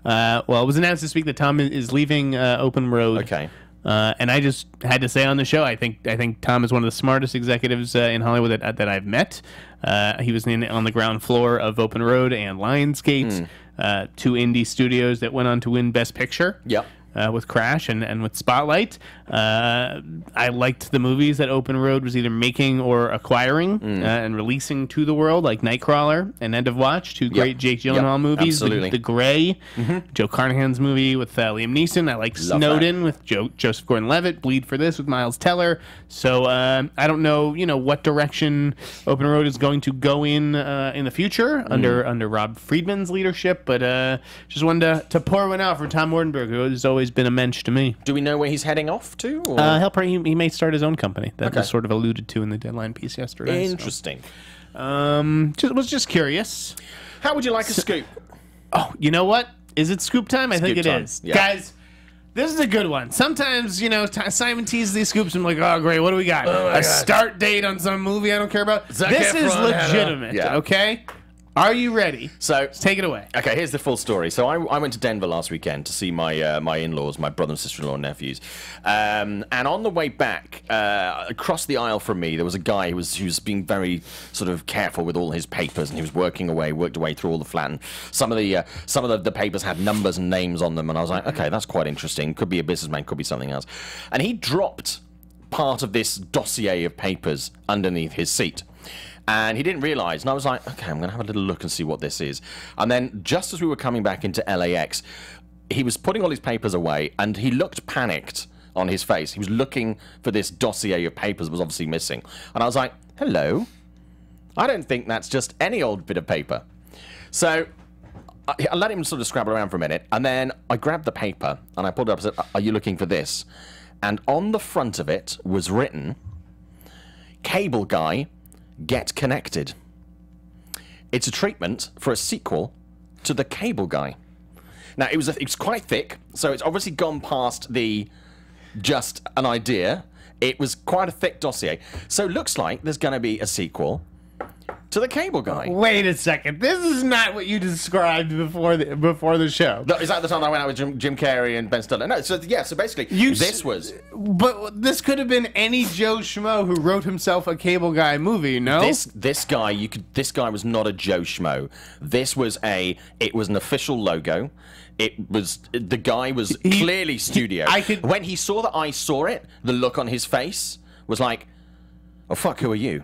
Well, it was announced this week that Tom is leaving Open Road. Okay. And I just had to say on the show, I think Tom is one of the smartest executives in Hollywood that I've met. He was on the ground floor of Open Road and Lionsgate, two indie studios that went on to win Best Picture. Yep. with Crash and with Spotlight. I liked the movies that Open Road was either making or acquiring and releasing to the world, like Nightcrawler and End of Watch, two great Jake Gyllenhaal movies. Absolutely. The Grey, Joe Carnahan's movie with Liam Neeson. I like Snowden with Joseph Gordon-Levitt. Bleed for This with Miles Teller. So I don't know, what direction Open Road is going to go in the future under Rob Friedman's leadership, but just wanted to pour one out for Tom Wardenberg, who has always been a mensch to me. Do we know where he's heading off to? Or? He may start his own company. That was sort of alluded to in the Deadline piece yesterday. Interesting. So. Was just curious. How would you like a scoop? Oh, you know what? Is it scoop time? I think it time. is. Yeah. Guys, this is a good one. Sometimes, Simon teases these scoops and I'm like, oh, great, what do we got? A start date on some movie I don't care about? This is legitimate, okay? Are you ready? So let's take it away. Okay, here's the full story. So I went to Denver last weekend to see my my in-laws, my brother and sister-in-law and nephews. And on the way back, across the aisle from me, there was a guy who was being very sort of careful with all his papers, and he was worked away through all the flat. And some of the papers had numbers and names on them, and I was like, okay, that's quite interesting. Could be a businessman, could be something else. And he dropped part of this dossier of papers underneath his seat. And he didn't realize, and I was like, okay, I'm going to have a little look and see what this is. And then just as we were coming back into LAX, he was putting all his papers away, and he looked panicked on his face. He was looking for this dossier of papers that was obviously missing. And I was like, hello? I don't think that's just any old bit of paper. So I let him sort of scrabble around for a minute, and then I grabbed the paper, and I pulled it up and said, are you looking for this? And on the front of it was written, Cable Guy, Get Connected. It's a treatment for a sequel to The Cable Guy. Now, it was quite thick, so it's obviously gone past the just an idea. It was quite a thick dossier. So it looks like there's going to be a sequel to The Cable Guy. Wait a second. This is not what you described before the show. No, is that the time I went out with Jim Carrey and Ben Stiller? No, so basically, this was... But this could have been any Joe Schmo who wrote himself a Cable Guy movie, no? This guy was not a Joe Schmo. It was an official logo. The guy was clearly studio. When he saw that I saw it, the look on his face was like, oh fuck, who are you?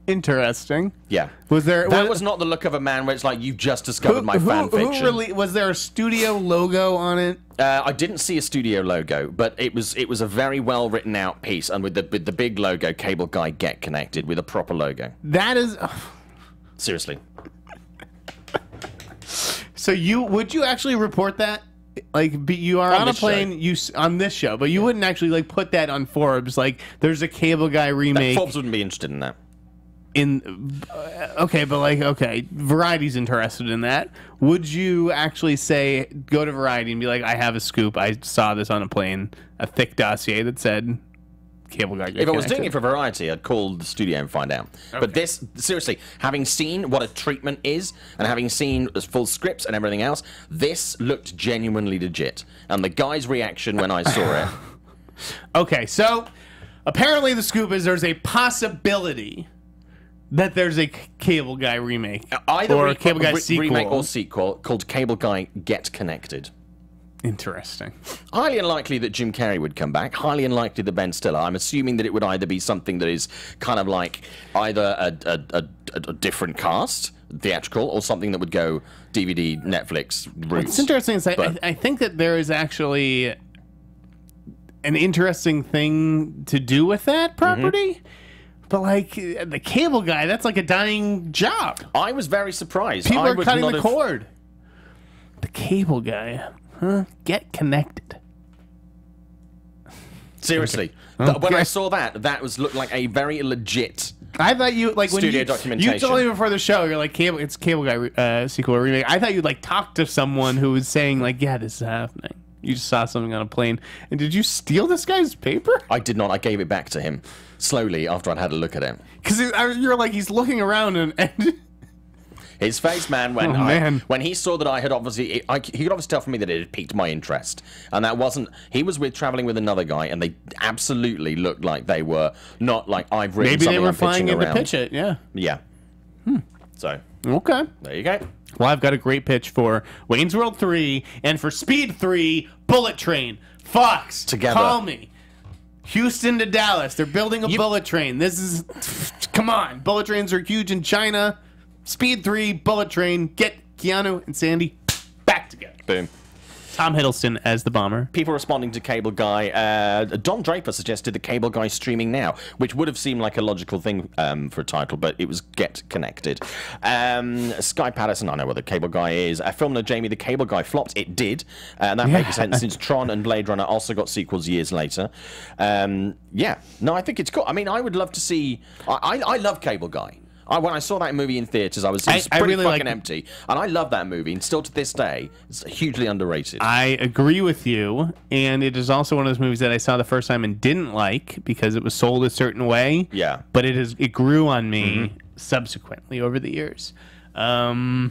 Interesting. Yeah. That was not the look of a man where it's like, you've just discovered my fan fiction. Was there a studio logo on it? I didn't see a studio logo, but it was a very well written out piece, and with the big logo, Cable Guy Get Connected, with a proper logo. That is... Seriously. So would you actually report that? Like, you are on a plane on this show, but you wouldn't actually put that on Forbes. Like, there's a Cable Guy remake. Forbes wouldn't be interested in that. Variety's interested in that. Would you actually go to Variety and be like, I have a scoop, I saw this on a plane, a thick dossier that said Cable Guy Get Connected? If I was doing it for Variety, I'd call the studio and find out. Okay. But this, seriously, having seen what a treatment is, and having seen the full scripts and everything else, this looked genuinely legit. And the guy's reaction when I saw it... Okay, so apparently the scoop is there's a possibility that there's a Cable Guy remake. Either a Cable Guy sequel. Remake or sequel called Cable Guy Get Connected. Interesting. Highly unlikely that Jim Carrey would come back. Highly unlikely that Ben Stiller. I'm assuming that it would either be something that is kind of like either a different cast, theatrical, or something that would go DVD, Netflix route. What's interesting is I think that there is actually an interesting thing to do with that property. Mm-hmm. But, the Cable Guy, that's like a dying job. I was very surprised. People are cutting the cord. The Cable Guy, huh? Get Connected. Seriously. Okay. When I saw that looked like a very legit I thought you, when studio documentation. You told me before the show, you're like, it's Cable Guy sequel or remake. I thought you'd, talk to someone who was saying, yeah, this is happening. You just saw something on a plane. And did you steal this guy's paper? I did not. I gave it back to him slowly after I'd had a look at it. Because you're like, he's looking around and his face, man, when he saw that I had obviously... he could obviously tell from me that it had piqued my interest. And that wasn't... He was traveling with another guy, and they absolutely looked like they were not like, I've written something, maybe they were I'm flying in around. to pitch it, yeah. Yeah. So... Okay. There you go. Well, I've got a great pitch for Wayne's World 3 and for Speed 3, Bullet Train. Fox, Together. Call me. Houston to Dallas. They're building a bullet train. This is... Come on. Bullet trains are huge in China. Speed 3, Bullet Train. Get Keanu and Sandy back together. Boom. Tom Hiddleston as the bomber. People responding to Cable Guy. Don Draper suggested the Cable Guy streaming now, which would have seemed like a logical thing for a title, but it was Get Connected. Sky Patterson, I know what the Cable Guy is. A film that Jamie the Cable Guy flopped. It did. And that makes sense since Tron and Blade Runner also got sequels years later. Yeah. No, I think it's cool. I mean, I would love to see... I love Cable Guy. When I saw that movie in theaters, it was pretty really fucking empty. And I love that movie. And still to this day, it's hugely underrated. I agree with you. And it is also one of those movies that I saw the first time and didn't like because it was sold a certain way. Yeah. But it grew on me subsequently over the years. Yeah,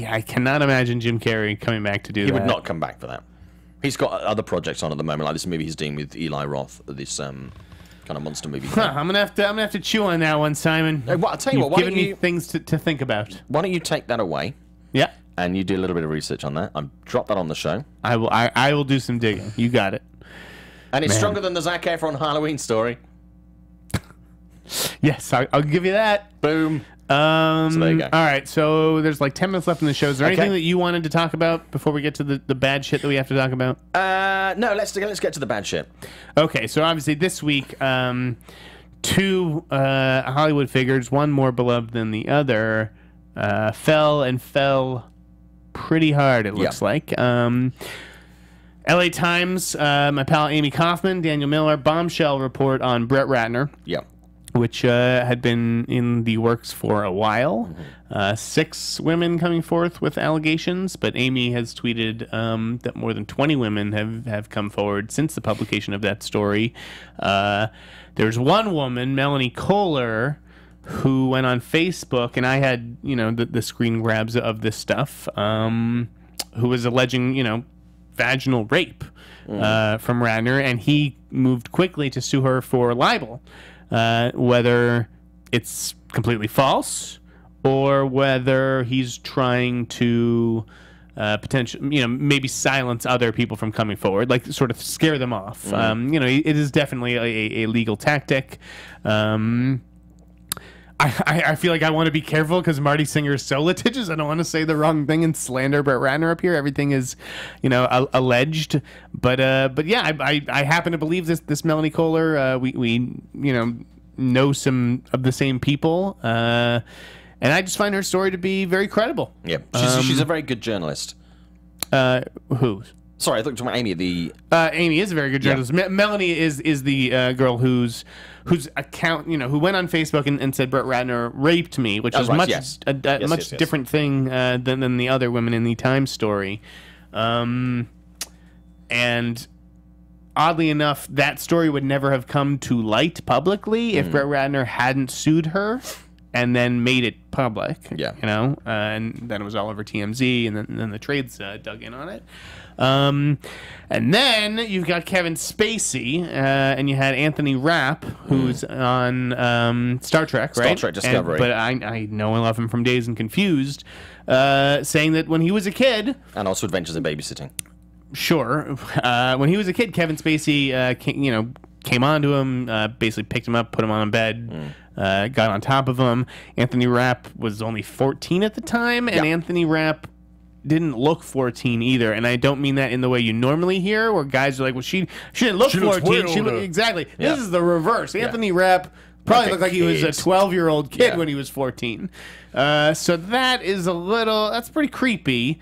I cannot imagine Jim Carrey coming back to do that. He would not come back for that. He's got other projects on at the moment, like this movie he's doing with Eli Roth, this... kind of monster movie. I'm gonna have to chew on that one, Simon. Well, I'll tell you You've what. given me things to think about. Why don't you take that away? Yeah. And you do a little bit of research on that. I'll drop that on the show. I will. I will do some digging. You got it. And it's stronger than the Zac Efron Halloween story. Yes, I'll give you that. Boom. So there you go. All right, so there's like 10 minutes left in the show. Is there anything that you wanted to talk about before we get to the bad shit that we have to talk about? No, let's get to the bad shit. Okay, so obviously this week, two Hollywood figures, one more beloved than the other, fell pretty hard, it looks like. LA Times, my pal Amy Kaufman, Daniel Miller, bombshell report on Brett Ratner. Yep. Which had been in the works for a while. 6 women coming forth with allegations, but Amy has tweeted that more than 20 women have come forward since the publication of that story. There's one woman, Melanie Kohler, who went on Facebook, and I had the screen grabs of this stuff, who was alleging vaginal rape from Radner, and he moved quickly to sue her for libel. Whether it's completely false or whether he's trying to potentially, maybe silence other people from coming forward, like sort of scare them off. It is definitely a legal tactic. I feel like I want to be careful because Marty Singer is so litigious. I don't want to say the wrong thing and slander Brett Ratner up here. Everything is, alleged. But yeah, I happen to believe this Melanie Kohler. We know some of the same people, and I just find her story to be very credible. Yeah, she's a very good journalist. Who? Sorry, I thought you were talking about Amy. Amy is a very good journalist. Yeah. Melanie is the girl whose account, who went on Facebook and said Brett Ratner raped me, which is a much different thing than the other women in the Times story. And oddly enough, that story would never have come to light publicly if Brett Ratner hadn't sued her and then made it public. Yeah. And then it was all over TMZ, and then the trades dug in on it. And then you've got Kevin Spacey, and you had Anthony Rapp, who's on Star Trek, right? Star Trek Discovery. But I know and love him from Dazed and Confused, saying that when he was a kid... And also Adventures in Babysitting. Sure. When he was a kid, Kevin Spacey, came onto him, basically picked him up, put him on bed, got on top of him. Anthony Rapp was only 14 at the time, and Anthony Rapp didn't look 14 either. And I don't mean that in the way you normally hear, where guys are like, well, she didn't look 14. She looked, exactly. Yeah. This is the reverse. Anthony Rapp probably looked like he was a 12-year-old kid when he was 14. So that is that's pretty creepy.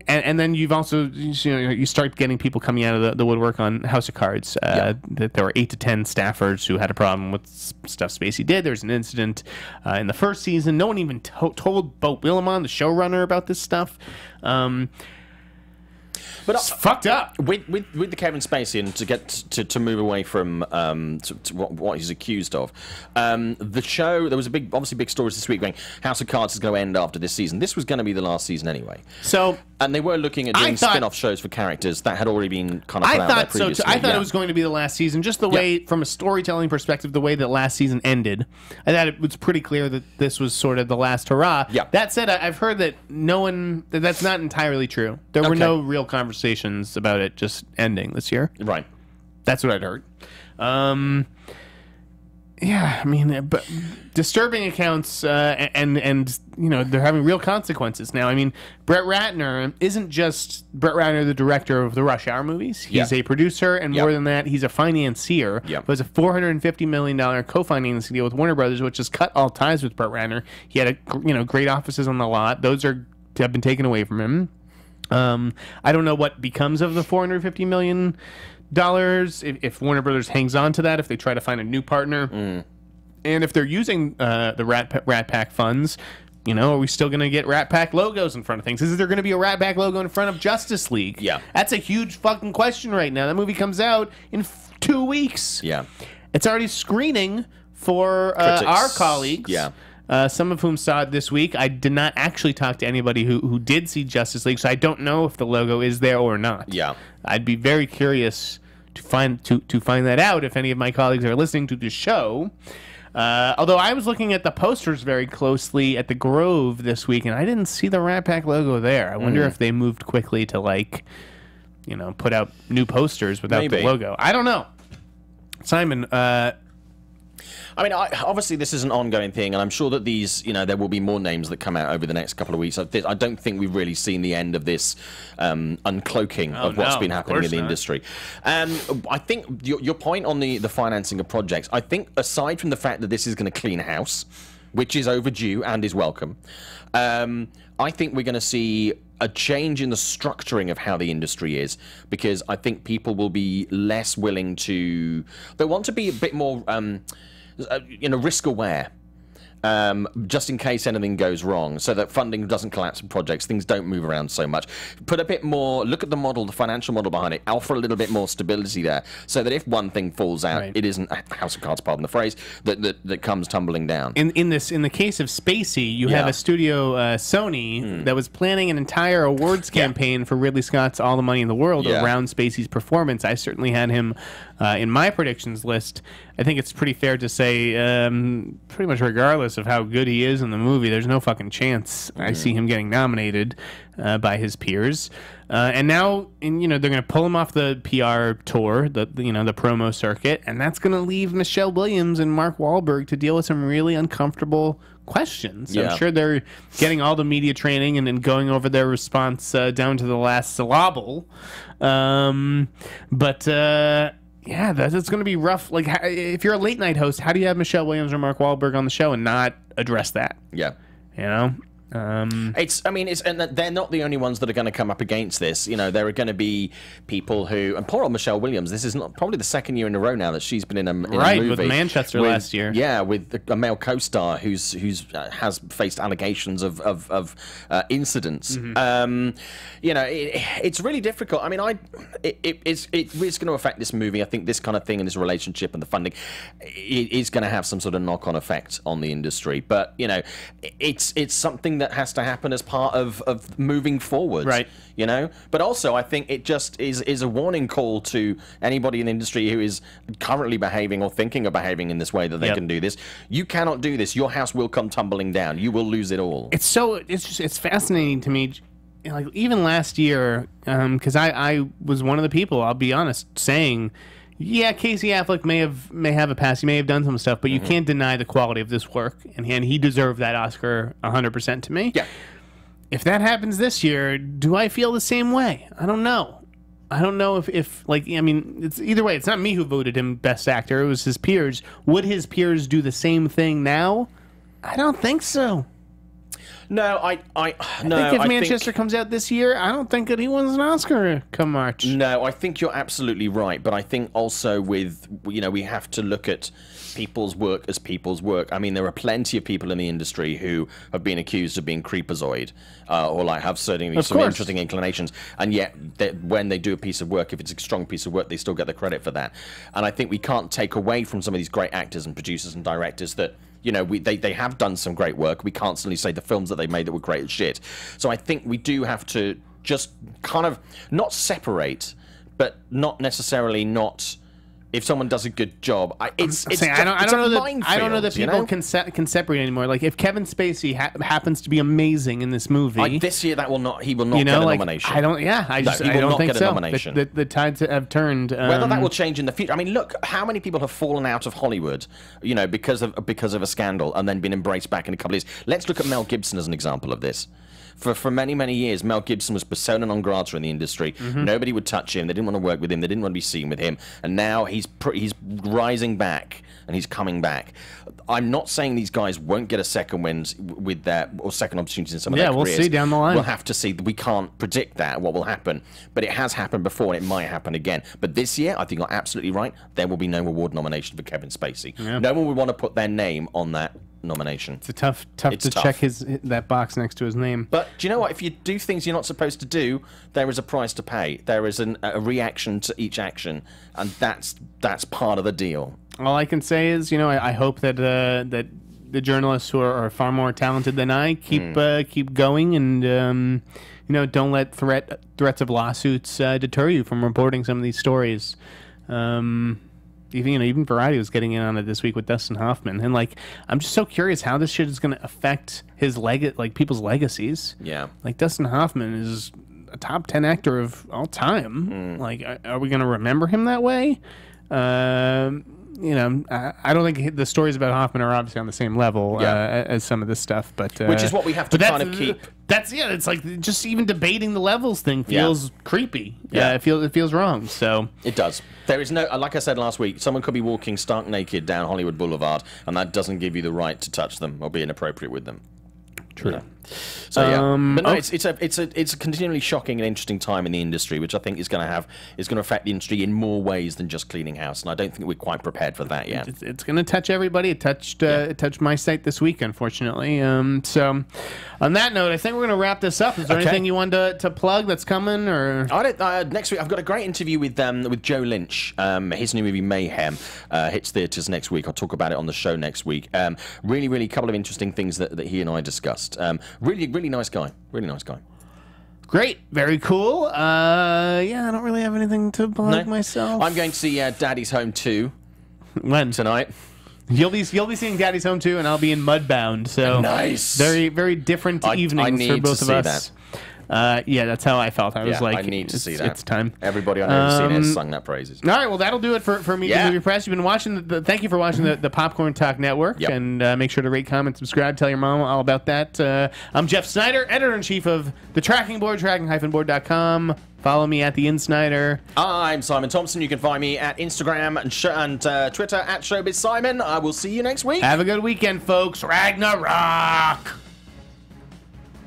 And then you've also, you start getting people coming out of the woodwork on House of Cards. That there were 8 to 10 staffers who had a problem with stuff Spacey did. There was an incident in the first season. No one even told Bo Willimon, the showrunner, about this stuff. But it's fucked up with the Kevin Spacey, and to get to move away from to what he's accused of. The show, there was obviously big stories this week going, House of Cards is going to end after this season. This was going to be the last season anyway. So And they were looking at doing spin-off shows for characters that had already been kind of put out there previously. I thought it was going to be the last season, just the way, from a storytelling perspective, the way that last season ended. I thought it was pretty clear that this was sort of the last hurrah. Yeah. That said, I've heard that that's not entirely true. There were no real conversations about it just ending this year. Right. That's what I'd heard. Yeah, I mean, but disturbing accounts, and you know, they're having real consequences now. I mean, Brett Ratner isn't just Brett Ratner, the director of the Rush Hour movies. He's a producer, and more than that, he's a financier. It was a $450 million co-financing deal with Warner Brothers, which has cut all ties with Brett Ratner. He had great offices on the lot. Those have been taken away from him. I don't know what becomes of the $450 million. If Warner Brothers hangs on to that, if they try to find a new partner, and if they're using the Rat Pack funds, are we still going to get Rat Pack logos in front of things? Is there going to be a Rat Pack logo in front of Justice League? Yeah, that's a huge fucking question right now. That movie comes out in 2 weeks. Yeah, it's already screening for our colleagues. Yeah. Some of whom saw it this week. I did not actually talk to anybody who did see Justice League, so I don't know if the logo is there or not. Yeah, I'd be very curious to find that out if any of my colleagues are listening to the show. Although I was looking at the posters very closely at the Grove this week, and I didn't see the Rat Pack logo there. I wonder if they moved quickly to put out new posters without the logo. I don't know. Simon, I mean, obviously this is an ongoing thing, and I'm sure that these, there will be more names that come out over the next couple of weeks. I don't think we've really seen the end of this uncloaking of what's been happening in the industry. I think your point on the financing of projects, I think aside from the fact that this is going to clean house, which is overdue and is welcome, I think we're going to see a change in the structuring of how the industry is, because I think people will be less willing to... They want to be a bit more... risk aware, just in case anything goes wrong, so that funding doesn't collapse in projects, things don't move around so much. Put a bit more, look at the model, the financial model behind it, offer a little bit more stability there, so that if one thing falls out, it isn't a house of cards, pardon the phrase, that comes tumbling down. In the case of Spacey, you have a studio, Sony, that was planning an entire awards campaign for Ridley Scott's All the Money in the World around Spacey's performance. I certainly had him in my predictions list. I think it's pretty fair to say, pretty much regardless of how good he is in the movie, there's no fucking chance I see him getting nominated by his peers. And now, they're going to pull him off the PR tour, the promo circuit, and that's going to leave Michelle Williams and Mark Wahlberg to deal with some really uncomfortable questions. I'm sure they're getting all the media training and going over their response down to the last syllable. Yeah, that's going to be rough. Like, if you're a late night host, how do you have Michelle Williams or Mark Wahlberg on the show and not address that? Yeah. And they're not the only ones that are going to come up against this. There are going to be people who, and poor old Michelle Williams, this is probably the second year in a row now that she's been in a movie. With Manchester last year. Yeah, with a male co-star who's has faced allegations of incidents. It's really difficult. I mean, it's going to affect this movie. I think this kind of thing and this relationship and the funding is going to have some sort of knock-on effect on the industry. But it's something that has to happen as part of moving forward, right? But also I think it just is a warning call to anybody in the industry who is currently behaving or thinking of behaving in this way that they can do this. You cannot do this. Your house will come tumbling down. You will lose it all. It's fascinating to me. Like, even last year, because I was one of the people, I'll be honest, saying, yeah, Casey Affleck may have a past. He may have done some stuff, but you can't deny the quality of this work, and he deserved that Oscar 100% to me. Yeah. If that happens this year, do I feel the same way? I don't know. I don't know if it's either way. It's not me who voted him Best Actor. It was his peers. Would his peers do the same thing now? I don't think so. No, I think if Manchester comes out this year, I don't think that he wins an Oscar come March. No, I think you're absolutely right, but I think also we have to look at people's work as people's work. I mean, there are plenty of people in the industry who have been accused of being creepazoid, or have certainly some interesting inclinations, and yet when they do a piece of work, if it's a strong piece of work, they still get the credit for that. And I think we can't take away from some of these great actors and producers and directors that they have done some great work. We can't certainly say the films that they made that were great as shit. So I think we do have to just kind of not separate, but not necessarily not. If someone does a good job, I don't know that people can separate anymore. Like if Kevin Spacey happens to be amazing in this movie, this year he will not get a nomination. I don't think so. The tides have turned. Whether that will change in the future. I mean, look, how many people have fallen out of Hollywood, because of a scandal, and then been embraced back in a couple of years. Let's look at Mel Gibson as an example of this. For many, many years, Mel Gibson was persona non grata in the industry. Nobody would touch him. They didn't want to work with him. They didn't want to be seen with him. And now he's rising back, and he's coming back. I'm not saying these guys won't get a second wins with or second opportunities in some of their careers. Yeah, we'll see down the line. We'll have to see. We can't predict what will happen. But it has happened before, and it might happen again. But this year, I think you're absolutely right. There will be no award nomination for Kevin Spacey. Yeah. No one would want to put their name on that nomination. It's tough to check that box next to his name. But do you know what? If you do things you're not supposed to do, there is a price to pay. There is a reaction to each action, and that's part of the deal. All I can say is, I hope that that the journalists who are far more talented than I keep going, and don't let threats of lawsuits deter you from reporting some of these stories. Even Variety was getting in on it this week with Dustin Hoffman, and I'm just so curious how this shit is going to affect his people's legacies. Yeah, Dustin Hoffman is a top 10 actor of all time. Are we going to remember him that way? I don't think the stories about Hoffman are obviously on the same level as some of this stuff, but which is what we have to kind of keep. It's like just even debating the levels thing feels creepy. Yeah, it feels wrong. So it does. There is no, like I said last week, someone could be walking stark naked down Hollywood Boulevard, and that doesn't give you the right to touch them or be inappropriate with them. True. So but no, it's a continually shocking and interesting time in the industry, which I think is going to affect the industry in more ways than just cleaning house, and I don't think we're quite prepared for that yet. It's going to touch everybody. It touched my site this week, unfortunately. So, on that note, I think we're going to wrap this up. Is there anything you wanted to plug that's coming, or next week? I've got a great interview with Joe Lynch. His new movie Mayhem hits theaters next week. I'll talk about it on the show next week. Really, a couple of interesting things that he and I discussed. Really nice guy. Really nice guy. Great. Very cool. I don't really have anything to plug myself. I'm going to see Daddy's Home 2. When? Tonight. You'll be seeing Daddy's Home 2, and I'll be in Mudbound. So nice. Very, very different evenings for both of us. That. That's how I felt. I was like, I need to see that. It's time. Everybody I know who's seen it has sung that praises. All right, well, that'll do it for me. Movie Press. You've been watching. Thank you for watching the Popcorn Talk Network, and make sure to rate, comment, subscribe, tell your mom all about that. I'm Jeff Sneider, editor-in-chief of the Tracking Board, tracking-board.com. Follow me at the Sneider. I'm Simon Thompson. You can find me at Instagram and Twitter at ShowbizSimon. I will see you next week. Have a good weekend, folks. Ragnarok.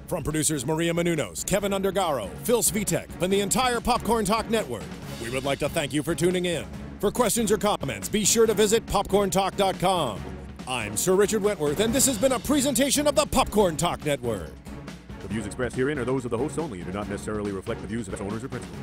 From producers Maria Menounos, Kevin Undergaro, Phil Svitek, and the entire Popcorn Talk Network, we would like to thank you for tuning in. For questions or comments, be sure to visit popcorntalk.com. I'm Sir Richard Wentworth, and this has been a presentation of the Popcorn Talk Network. The views expressed herein are those of the hosts only and do not necessarily reflect the views of its owners or principals.